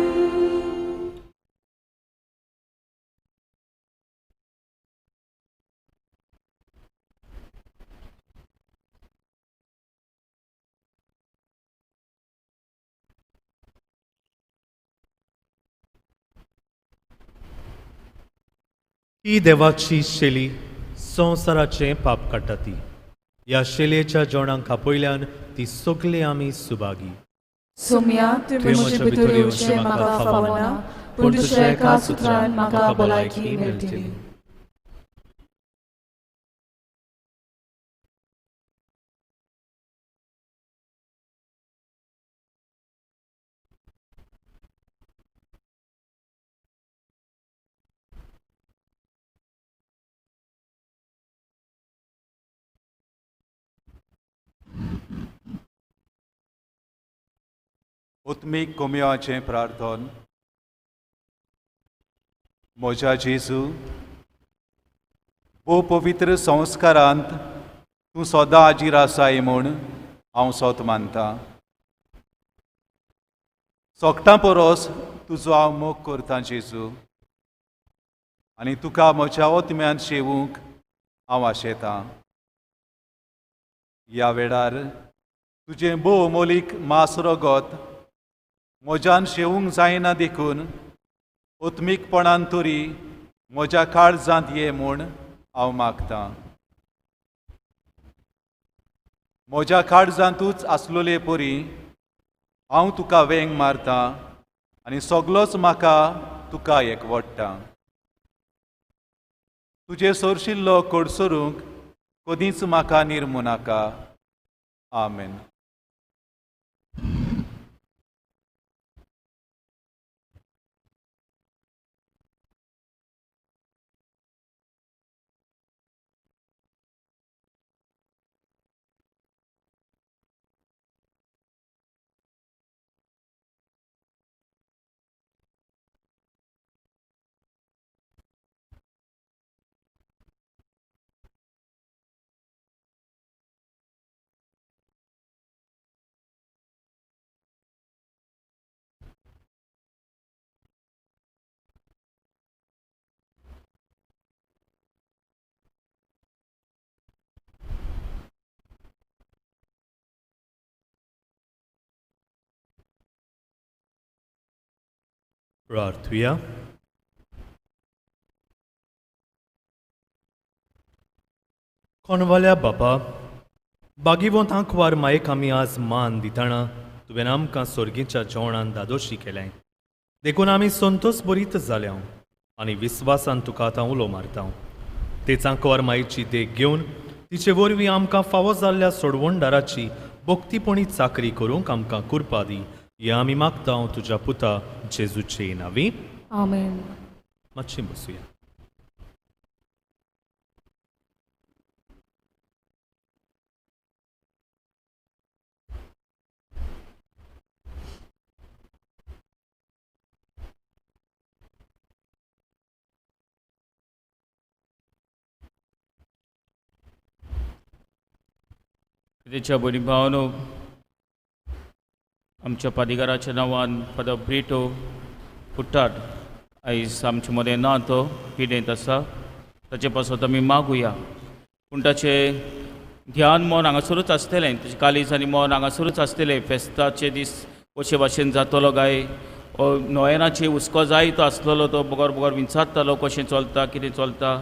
ही देवाची शेली संवसाराचें पाप काडटा ती. ह्या शेलयेच्या जेवणाक पयल्यान ती सगळी आमी सुभागी. सुम्या तुमी म्हजे भितर येवचें म्हाका फावना, पूण दुसऱ्या एका सुत्रान म्हाका भलायकी मेळटली. उत्मीक कोमयाचें प्रार्थन. म्हज्या जेजू, भोव पवित्र संस्कारांत तूं सदां हाजीर आसाय म्हूण हांव सोत मानतां. सोगटां परस तुजो हांव मोग करतां जेजू, आनी तुका म्हज्या ओतम्यान शेवूंक हांव आशेतां. ह्या वेळार तुजें भोव मोलीक मास रगत म्हज्यान शेवूंक जायना देखून ओत्मीकपणान तरी म्हज्या काळजांत ये म्हूण हांव मागतां. म्हज्या काळजांतूच आसलोले परी हांव तुका वेंग मारतां आनी सगलोच म्हाका तुका एकवडटा. तुजे सोरशिल्लो कोडसरूंक कधीच म्हाका निर्मू नाका. आमेन. प्रार्थुया. कोणवाल्या बापा, बागीवंतांक वार मायेक आमी आज मान दिताना तुवें आमकां सोर्गीच्या जेवणान दादोशी केलें. देखून आमी संतोश बरीत जाल्या आनी विस्वासान तुका आतां उलो मारता. तेचांक वार मायेची देख घेवन तिचे वरवीं आमकां फावो जाल्ल्या सोडवणदाराची भोक्तीपणी चाकरी करूंक आमकां कुरपा दी. हें आमी मागता तुज्या पुता जेजूचे नांवी. आमेन. मातशी बसूया. कितेंच्या बरी भावनो, आमच्या पादिगाराच्या नांवान फादर ब्रिटो पुट्टाट आयज आमचे मदें ना तो पिडेंत आसा. ताचे पासत आमी मागुया. पूण ताचें ध्यान मन हांगासरूच आसतलें, ताचें कालीज आनी मन हांगासरूच आसतलें. फेस्ताचे दीस अशे भाशेन जातलो काय, नोयनाची हुस्को जाय तो आसलेलो, तो बोगोर बोगोर विचारतालो कशें चलता कितें चलता.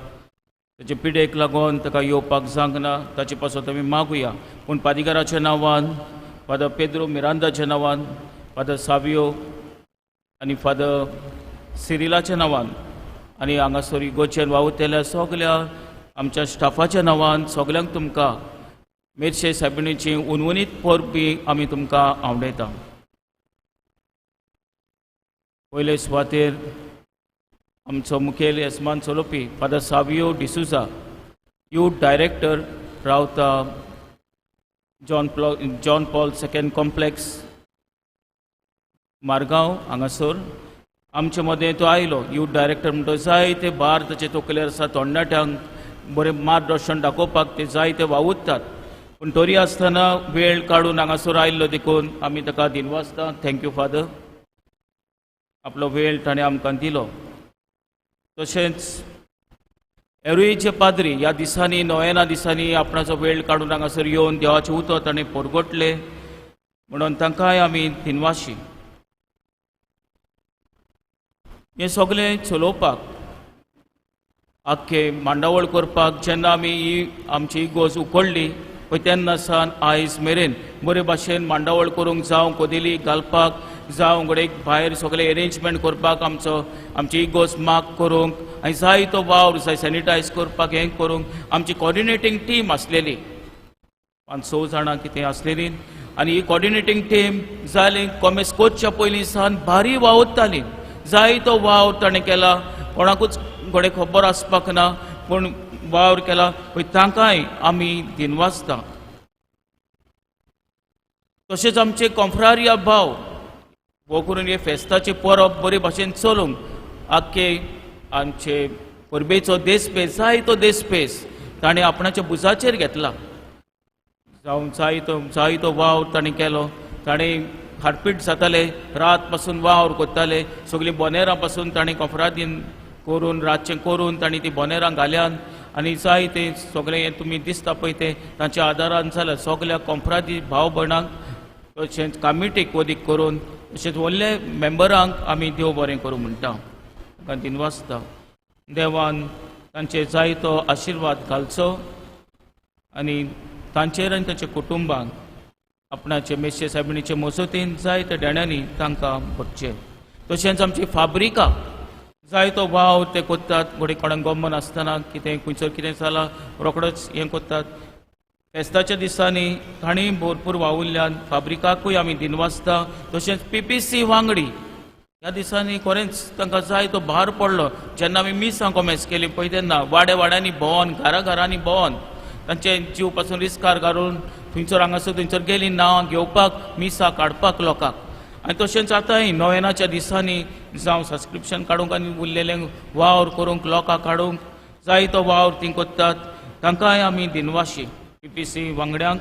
ताचे पिडेक लागून ताका येवपाक जावंक ताचे पासत आमी मागुया. पूण पादिगाराच्या नांवान, फादर पेद्रो मिरांदाच्या नांवान, फादर सावियो आनी फादर सिरिलाच्या नांवान आनी हांगासर इगोर्जेन वावुरतेल्या सगल्या आमच्या स्टाफाच्या नांवान सगल्यांक तुमकां मेर्शे सायबिणीची उनवनीत परबी आमी तुमकां आवडयता. पयले सुवातेर आमचो मुखेल येसमान चलोवपी father Savio D'Souza, youth director, रावता John Paul second complex Margao हांगासर. आमचे मदें तो आयलो यूथ डायरेक्टर म्हणटा जायते भारताचे तकलेर आसा तरणाट्यांक बरें मार्गदर्शन दाखोवपाक ते जायते वावुरतात. पूण तरी आसतना वेळ काडून हांगासर आयिल्लो देखून आमी ताका दिनवासता. थँक्यू फादर, आपलो वेळ ताणें आमकां दिलो. तशेंच एरुयेचे पाद्री ह्या दिसांनी, नोयना दिसांनी आपणाचो वेळ काडून हांगासर येवन देवाचें उतर ताणें परगटलें म्हणून तांकांय आमी दिनवाशी. हें सगळें चलोवपाक आख्खे मांडावळ करपाक जेन्ना आमी ही आमची इगोज उखडली पळय तेन्ना सावन आयज मेरेन बरे भाशेन मांडावळ करूंक जावं कोदेली घालपाक जावं घडये भायर सगळे अरेंजमेंट करपाक आमची इगोज मार्क करूंक आनी जायतो वावर जाय सॅनिटायज करपाक हें करूंक आमची कॉर्डिनेटींग टीम आसलेली 5-6 जाणां कितें आसलेली आनी ही कॉर्डिनेटींग टीम जाली कॉमेस्कोचच्या पयलीं सावन भारी वावुरताली जायतो वावर ताणें केला कोणाकूच घडये खबर आसपाक ना पूण वावर केला पळय तांकांय आमी दिनवासता तशेंच आमचे कॉन्फ्रारिया भाव वो करून हे फेस्ताचे परब बरे भाशेन चलूंक आख्खे आमचे परबेचो देसपेस जायतो देसपेस ताणें आपणाच्या बुजाचेर घेतला जावं जायतो वावर ताणें केलो ताणें हाडपीट जाताले रात पासून वावर कोत्ताले सगळीं बोनेरां पासून ताणें कॉन्फ्रादीन करून रातचें करून ताणीं ती बोनेरां घाल्यान आनी जायते सगळें तुमी दिसता पळय तें तांच्या आदारान जाल्यार सगळ्या कॉन्फ्रादी भाव भयणांक तशेंच कमिटीक वदीक करून तशेंच व्हडले मेंबरांक आमी देव बरें करूं म्हणटा ताका दिनवासता देवान तांचे जायतो आशिर्वाद घालचो आनी तांचेर आनी तांच्या कुटुंबांक आपणाचे मेशे सायबिणीचे मजतीन जायत्या देण्यांनी तांकां भरचे तशेंच आमची फाब्रिका जायतो वाव ते कोत्तात घडये कोणाक गमन आसतना कितें खंयसर कितें जालां रोखडोच हें कोत्तात फेस्ताच्या दिसांनी तांणी भरपूर वावुरल्यान फाब्रिकाकूय आमी दिनवासता तशेंच PPC वांगडी ह्या दिसांनी खरेंच तांकां जायतो भार पडलो जेन्ना आमी मिसां कॉमेस केली पळय तेन्ना वाड्यांनी भोंवन घरांनी भोंवन तांचे जीव पासून रिस्कार घालून थंयसर गेलीं नांवां घेवपाक मिसां काडपाक लोकांक आनी तशेंच आतांय नोवेनाच्या दिसांनी जावं सबस्क्रिप्शन काडूंक आनी उरलेलें वावर करूंक लोकांक काडूंक जायतो वावर तीं कोत्तात तांकांय आमी दिनवाशी PPC वांगड्यांक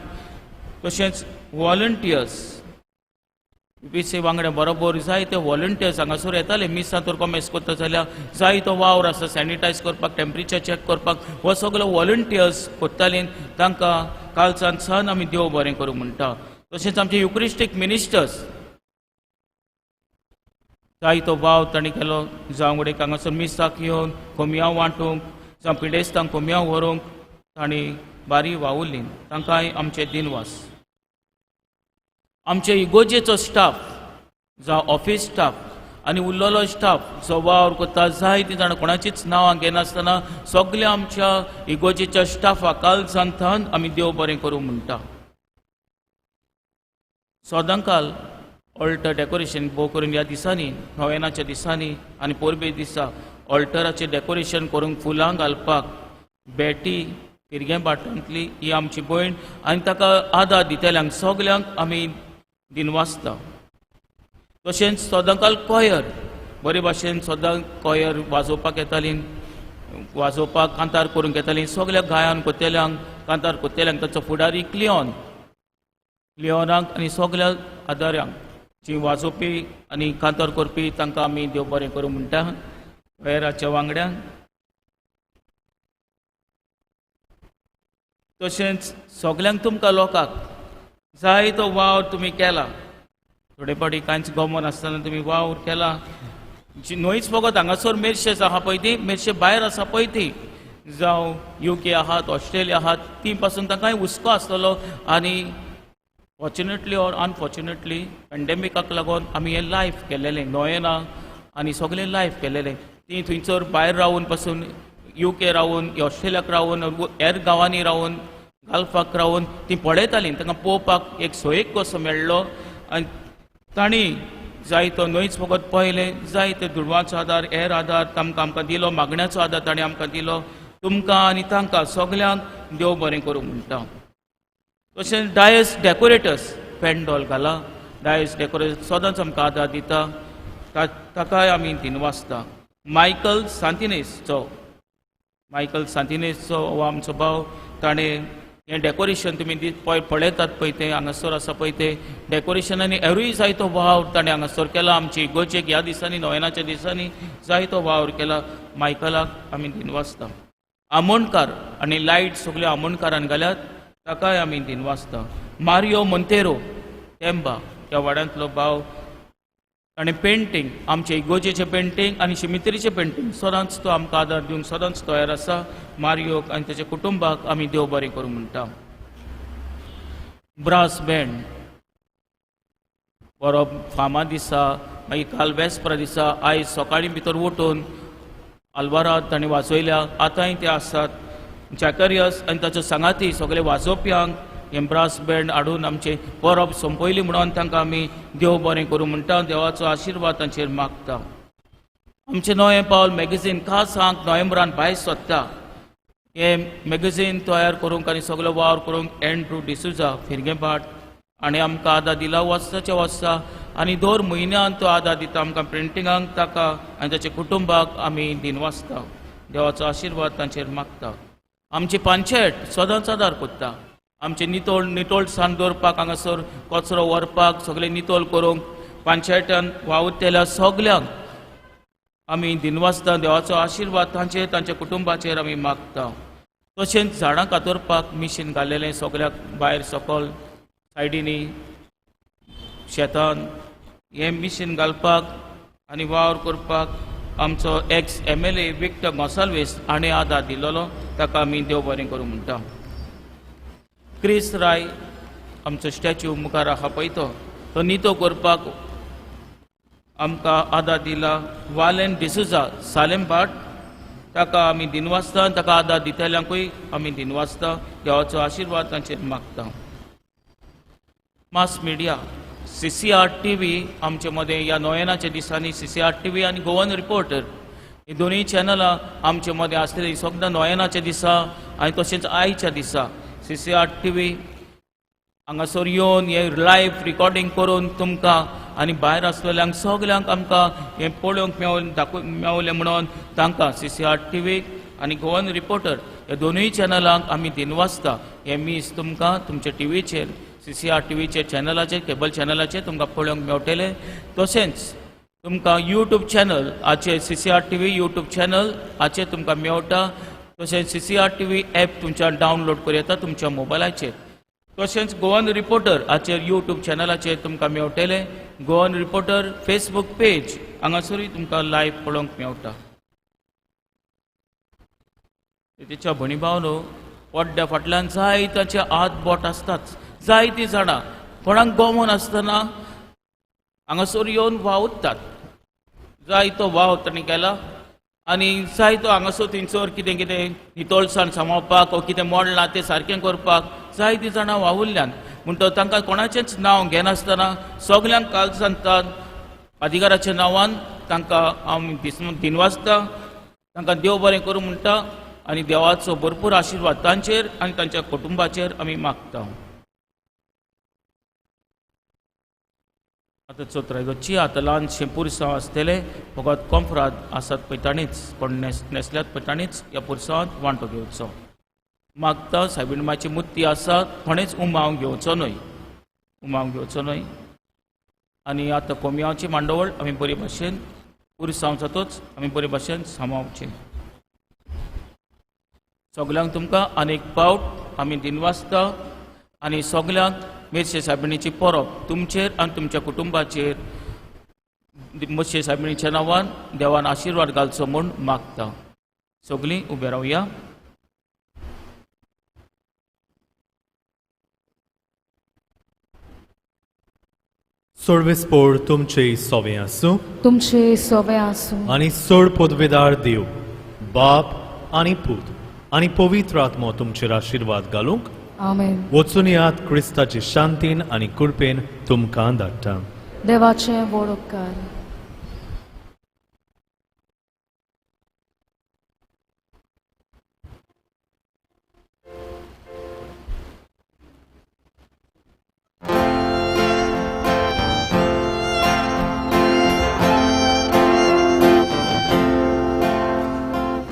तशेंच वॉलंटियर्स PPC वांगड्या बरोबर जायते वॉलंटियर्स हांगासर येताले मिसां तर कॉमेस करता जाल्यार जायतो वावर आसा सॅनिटायज करपाक टेम्परेचर चॅक करपाक हो सगळो वॉलंटियर्स कोत्ताले तांकां कालसान सान आमी देव बरें करूं म्हणटा तशेंच आमचे युक्रिस्टीक मिनिस्टर्स जायतो वाव तांणी केलो जावं घडये हांगासर मिसाक येवन कोमयां वांटूंक जावं पिडेस्तांक कोमयां व्हरूंक तांणी बारी वावुरली तांकांय आमचे दिनवास आमचे इगोजेचो स्टाफ जावं ऑफिस स्टाफ आनी उरलेलो स्टाफ जो वावर करता जायतीं जाणां कोणाचीच नांवां घेनासतना सगळ्या आमच्या इगोजेच्या स्टाफाक काल सांगतान आमी देव बरें करूं म्हणटा सदांकाल ऑल्टर डेकोरेशन भोव करून ह्या दिसांनी नोवेनाच्या दिसांनी आनी पोरबे दिसा ऑल्टराचें डेकोरेशन करूंक फुलां घालपाक बेटी पिरगे भाटांतली ही आमची भयण आनी ताका आदार दितल्यांक सगल्यांक आमी दिनवासता तशेंच सदांकाल कॉयर बरे भाशेन सदां कॉयर वाजोवपाक येतालीं वाजोवपाक कांतार करूंक येतालीं सगळ्या गायन कोत्तेल्यांक कांतार कोत्तेल्यांक ताचो फुडारी क्लियोनाक आनी सगळ्या आदाऱ्यांक जी वाजोवपी आनी कांतार करपी तांकां आमी देव बरें करूं म्हणटा वेराच्या वांगड्यांक तशेंच सगल्यांक तुमकां लोकांक जायतो वावर तुमी केला थोडे फावटी कांयच गमन आसतना तुमी वावर केला जी न्हयच फकत हांगासर मेर्शेच आहा पळय ती मेर्शे भायर आसा पळय ती जावं UK आहात ऑस्ट्रेलिया आहात ती पासून तांकांय हुस्को आसतलो आनी फॉर्च्युनेटली ऑर अनफॉर्च्युनेटली पॅन्डेमिकाक लागून आमी हें लायव्ह केलेलें नोवेना आनी सगळें लायव्ह केलेलें ती थंयसर भायर रावून पासून UK रावून ऑस्ट्रेलियाक रावून हेर गांवांनी रावून गाल्फाक रावून ती पळयतालीं तांकां पळोवपाक एक सोयेक कसो मेळ्ळो आनी तांणी जायतो न्हयच फकत पळयलें जायते दुडवांचो आदार हेर आदार आमकां दिलो मागण्याचो आदार ताणें आमकां दिलो तुमकां आनी तांकां सगल्यांक देव बरें करूं म्हणटा तशेंच डायस डेकोरेटर्स पेंडॉल घाला डायस डेकोरेटर सदांच आमकां आदार दिता ताकाय आमी दिनवासता मायकल सांतिनेसचो हो आमचो भाव ताणें हें डेकोरेशन तुमी पळयतात पळय तें हांगासर आसा पळय तें डेकोरेशन आनी हेरूय जायतो वावर ताणें हांगासर केला आमची इगोजेक ह्या दिसांनी नोवेनाच्या दिसांनी जायतो वावर केला मायकलाक आमी दिनवासता आमोणकार आनी लायट सगळ्या आमोणकारान घाल्यात ताकाय आमी दिनवासता मारियो मोंतेरो टेंबा ह्या वाड्यांतलो भाव आनी पेंटींग आमचे इगोजेचें पेंटींग आनी शिमित्रीचें पेंटींग सदांच तो आमकां आदार दिवंक सदांच तयार आसा. मारियोक आनी ताच्या कुटुंबाक आमी देव बरें करूं म्हणटा. ब्रास बँड बरो फामाद दिसा मागीर काल वेस्परा दिसा आयज सकाळीं भितर वटून आल्वारांत तांणी वाजयल्या. आतांय ते आसात. जॅकरियस आनी ताच्यो सांगाती सगळे वाजोवप्यांक हें ब्रास बँड हाडून आमचें परब सोंपयली म्हणून तांकां आमी देव बरें करूं म्हणटा. देवाचो आशिर्वाद तांचेर मागता. आमचें नोवें पावल मॅगझीन खास हांग नोव्हेंबरान भायर सरता. हें मॅगझीन तयार करूंक आनी सगळो वावर करूंक एंड्रू डिसुजा फिरगेभाट आनी आमकां आदार दिला वर्साच्या वर्सा आनी दर म्हयन्यान तो आदार दिता आमकां प्रिंटिंगाक ताका आनी ताच्या कुटुंबाक आमी दिनवासता. देवाचो आशिर्वाद तांचेर मागता. आमची पंचायत सदांच आदार करता. आमचे नितोळसाण दवरपाक हांगासर कचरो व्हरपाक सगळे नितोळ करूंक पंचायतान वावुरतेल्या सगल्यांक आमी दिनवासता. देवाचो आशिर्वाद तांचेर तांच्या कुटुंबाचेर आमी मागता. तशेंच झाडां कातरपाक मिशीन घाल्लेलें सगळ्याक भायर सकयल सायडीनी शेतान हें मिशीन घालपाक आनी वावर करपाक आमचो एक्स MLA विक्टर गोंसाल्वीस हाणें आदार दिलोलो. ताका आमी देव बरें करूं म्हणटा. क्रिस राय आमचो स्टॅच्यू मुखार आहा पळय तो नितो करपाक आमकां आदार दिला. वालेन डिसुजा सालेम भाट ताका आमी दिनवासता. ताका आदार दितल्यांकूय आमी दिनवासता. देवाचो आशिर्वाद तांचेर मागता. मास मिडिया CCR TV आमचे मदें ह्या नोयनाच्या दिसांनी CCR TV आनी गोवन रिपोर्टर ही दोनूय चॅनलां आमचे मदें आसलेलीं सगळ्या नोयनाच्या दिसा आनी तशेंच आयच्या दिसा CCR TV हांगासर येवन हे लायव्ह रिकॉर्डिंग करून तुमकां आनी भायर आसलेल्यांक सगल्यांक आमकां हें पळोवंक मेवलें म्हणून तांकां CCR TV आनी गोवन रिपोर्टर ह्या दोनूय चॅनलांक आमी दिनवासता. हे मीस तुमकां तुमच्या टीव्हीचेर CCR TVचे चॅनलाचेर केबल चॅनलाचेर तुमकां पळोवंक मेवटलें. तशेंच तुमकां यूट्यूब चॅनल हाचेर CCR TV यूट्यूब चॅनल हाचेर तुमकां मेवता. तशेंच CCR TV ॲप तुमच्यान डावनलोड करूं येता तुमच्या मोबायलाचेर. तशेंच गोवन रिपोर्टर हाचेर यूट्यूब चॅनलाचेर तुमकां मेवटलें. गोवन रिपोर्टर फेसबूक पेज हांगासरूय तुमकां लायव्ह पळोवंक मेवता. तेच्या भणी भावनो पड्ड्या फाटल्यान जायतांचे हात बोट आसतात. जायतीं झाडां कोणाक गमन आसतना हांगासर येवन वावुरतात. जायतो वाव तांणी केला आनी जायतो हांगासर थंयसर कितें कितें नितळसाण सांबाळपाक वा कितें मोडलां तें सारकें करपाक जायतीं जाणां वावुरल्यान. म्हणटकच तांकां कोणाचेंच नांव घेनासतना सगल्यांक काल सांगतात अधिकाराच्या नांवान तांकां आमी दिनवासता. तांकां देव बरें करूं म्हणटा आनी देवाचो भरपूर आशिर्वाद तांचेर आनी तांच्या कुटुंबाचेर आमी मागता. आतां चोत्रायगोची आतां ल्हानशें पुरसांव आसतलें फकत कॉन्फरांत आसात पळय तांणीच कोण नेसल्यात पळय तांणीच ह्या पुरसांवांत वांटो घेवचो. मागता सायबिणमाची मुर्ती आसा कोणेच उमावंक घेवचो न्हय. आनी आतां कोमयाची मांडवळ आमी बरे भाशेन पुरसांव जातूच आमी बरे भाशेन सांबाळचें. सगल्यांक तुमकां आनीक पावट आमी दिनवासता आनी सगल्यांक मेर्शे सायबिणीची परब तुमचेर आनी तुमच्या कुटुंबाचेर मेर्शे सायबिणीच्या नांवान देवान आशिर्वाद घालचो म्हूण मागता. सगलीं उबे रावया. सोडवेस्पोर तुमचे सोवें आसूं तुमचे सोवे आसूं आनी सोड पदवेदार देव बाप आनी पूत आनी पवित्र आत्मो तुमचेर आशिर्वाद घालूंक आमेन. वचून यात क्रिस्ताची शांतीन आनी कृपेन तुमकां धाडटा. देवाचे व्हड उपकार.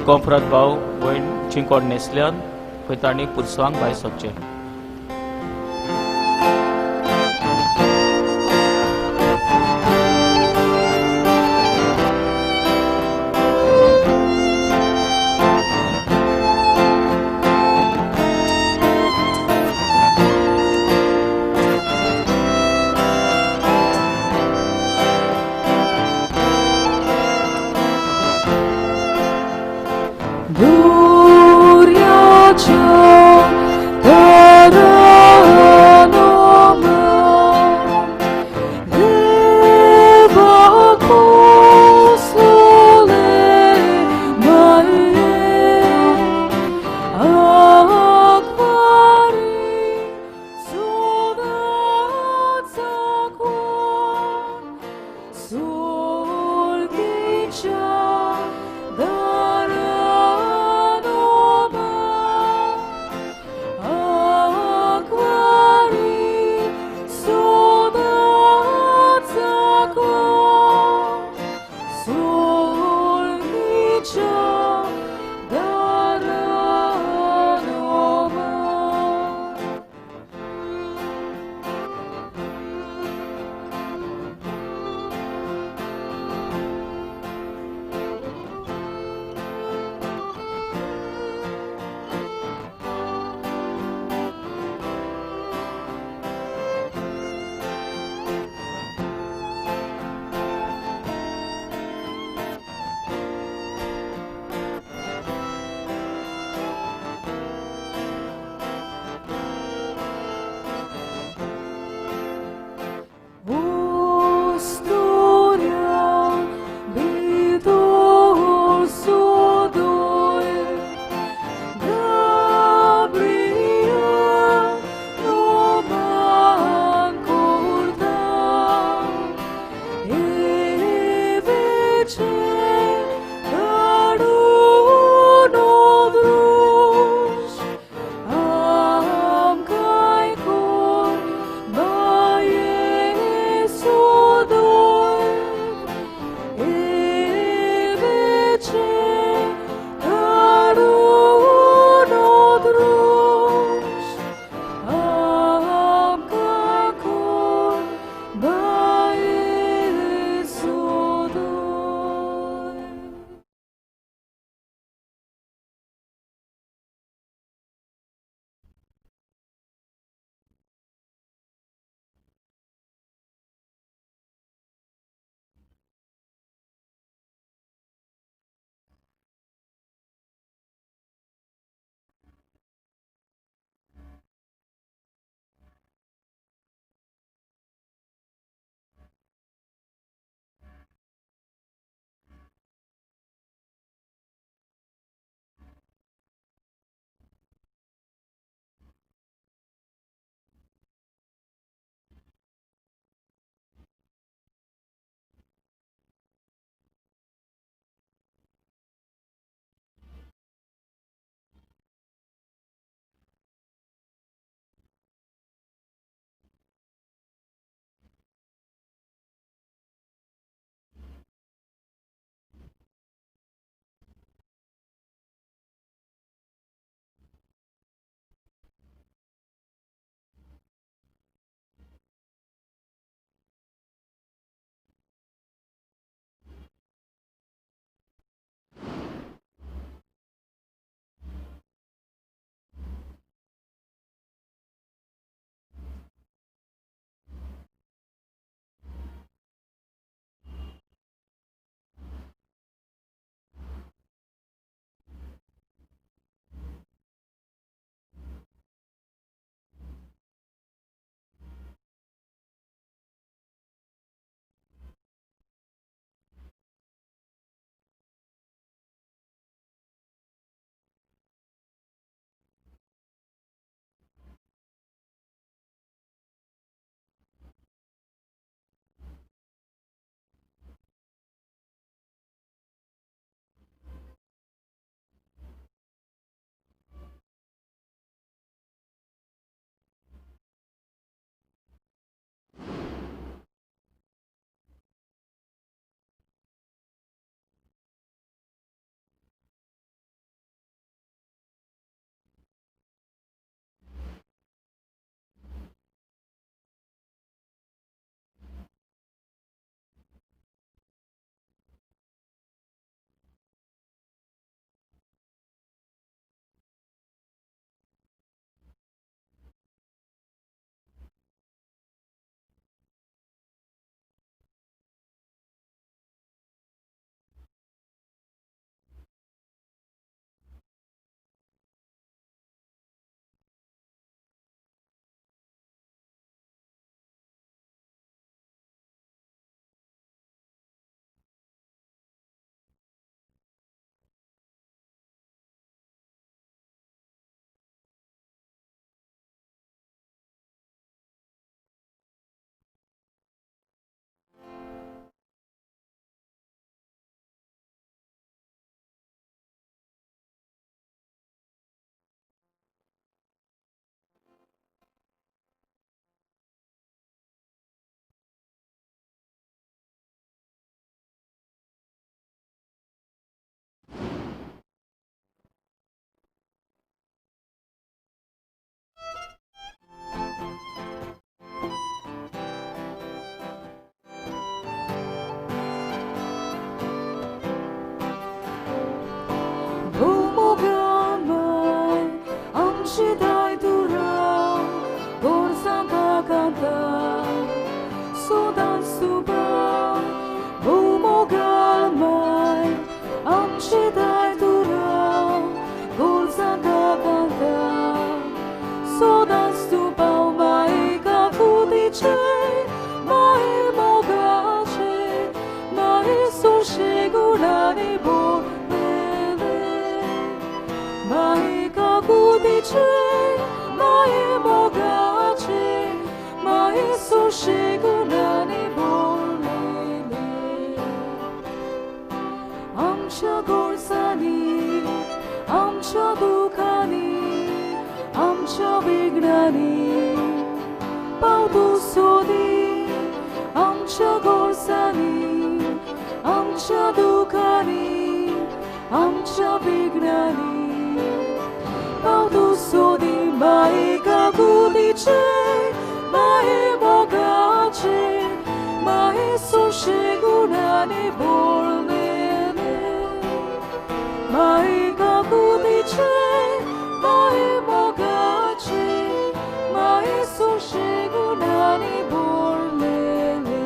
कॉन्फरांत भाव भयण चिंकोड नेसल्यान खंय तांणी पुरसांवांक भायर सरचें. Буряча таранова, глибоко соле має, акварі судать закон, солгича даранова, акварі судать закон, солгича даранова. आमचे दाय तुरा गोरजांका कांता सोदास तू पाव मायेका कुदीचे माये मोगाचे माये सोशे गुणाने बोललेले मायेका कुदीचे माये मोगाचे माये सोशे गुणाने बोललेले आमच्या गोरसांनी आमच्या दुखांनी आमच्या विघ्नांनी पावतो सोदी आमच्या गोरसांनी आमच्या दुखांनी आमच्या विघ्नांनी पावतो सोदी मायेका कुदीचे माये मोगाचे माये सोशे गुणाने बोललेले मायेका कुदीचे माये मोगाचे माये सोशे गुणाने बोललेले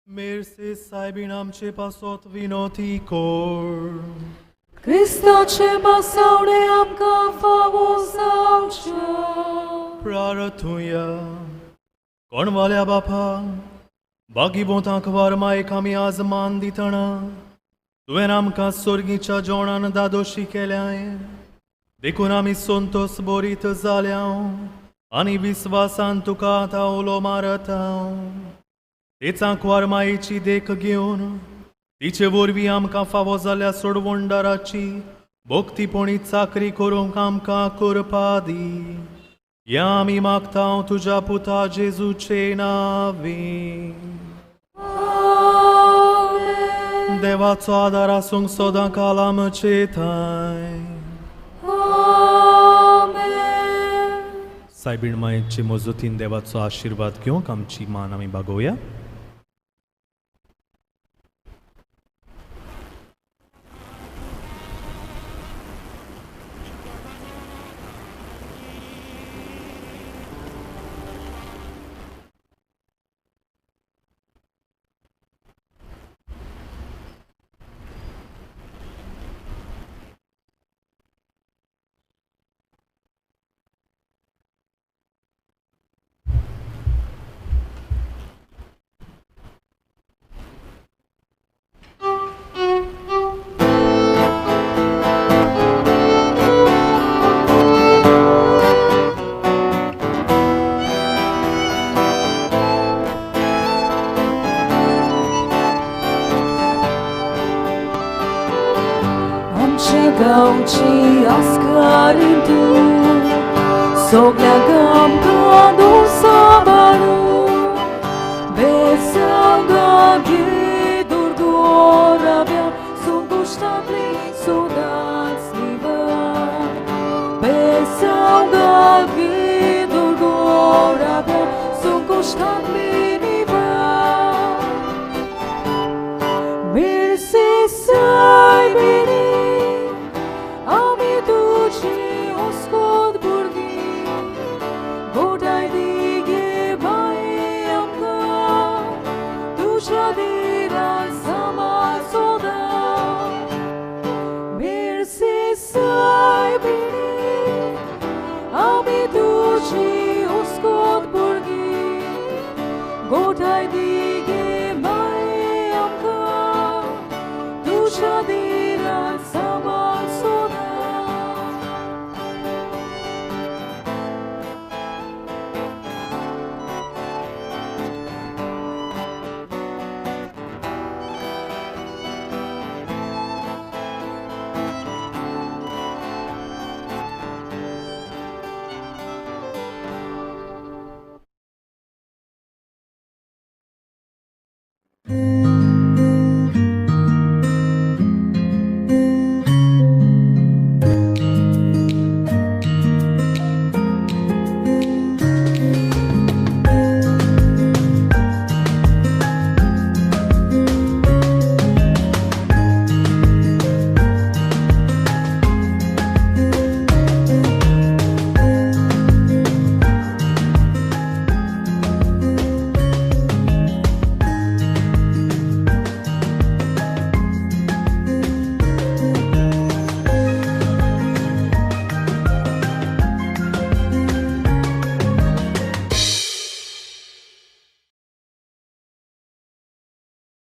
Mersi saibin amce pasot vinoti cor. Христоче басауне амка фавосамча. Praratuia. Kon valya bapa. Bagi bonta kvarmai kami azman ditana. Tuen amka sorgicha jonan dadoshi kelyae. Dekun ami sontos borit zaleau. Ani visvasan tukata ulo maratau. Teța kvarmaici dek घेऊन तिचे वरवीं आमकां फावो जाल्या सोडवणदाराची भोक्तीपणी चाकरी करूंक आमकां करपा दी. या आमी मागता तुज्या पुता जेजूचे नांवी. देवाचो आदार आसूंक सदांकाल आमचे थंय. सायबीण मायेचे मजतीन देवाचो आशिर्वाद घेवंक आमची मान आमी बागोवया. गावची आस्कारीन तूं सगळ्या गामकां दोसाबानू बेसांगा घे दुर्गोराव्या संकोश्टांतली सोदांच निवार. बेसांगा घे दुर्गोराव्या संकोश्टांतली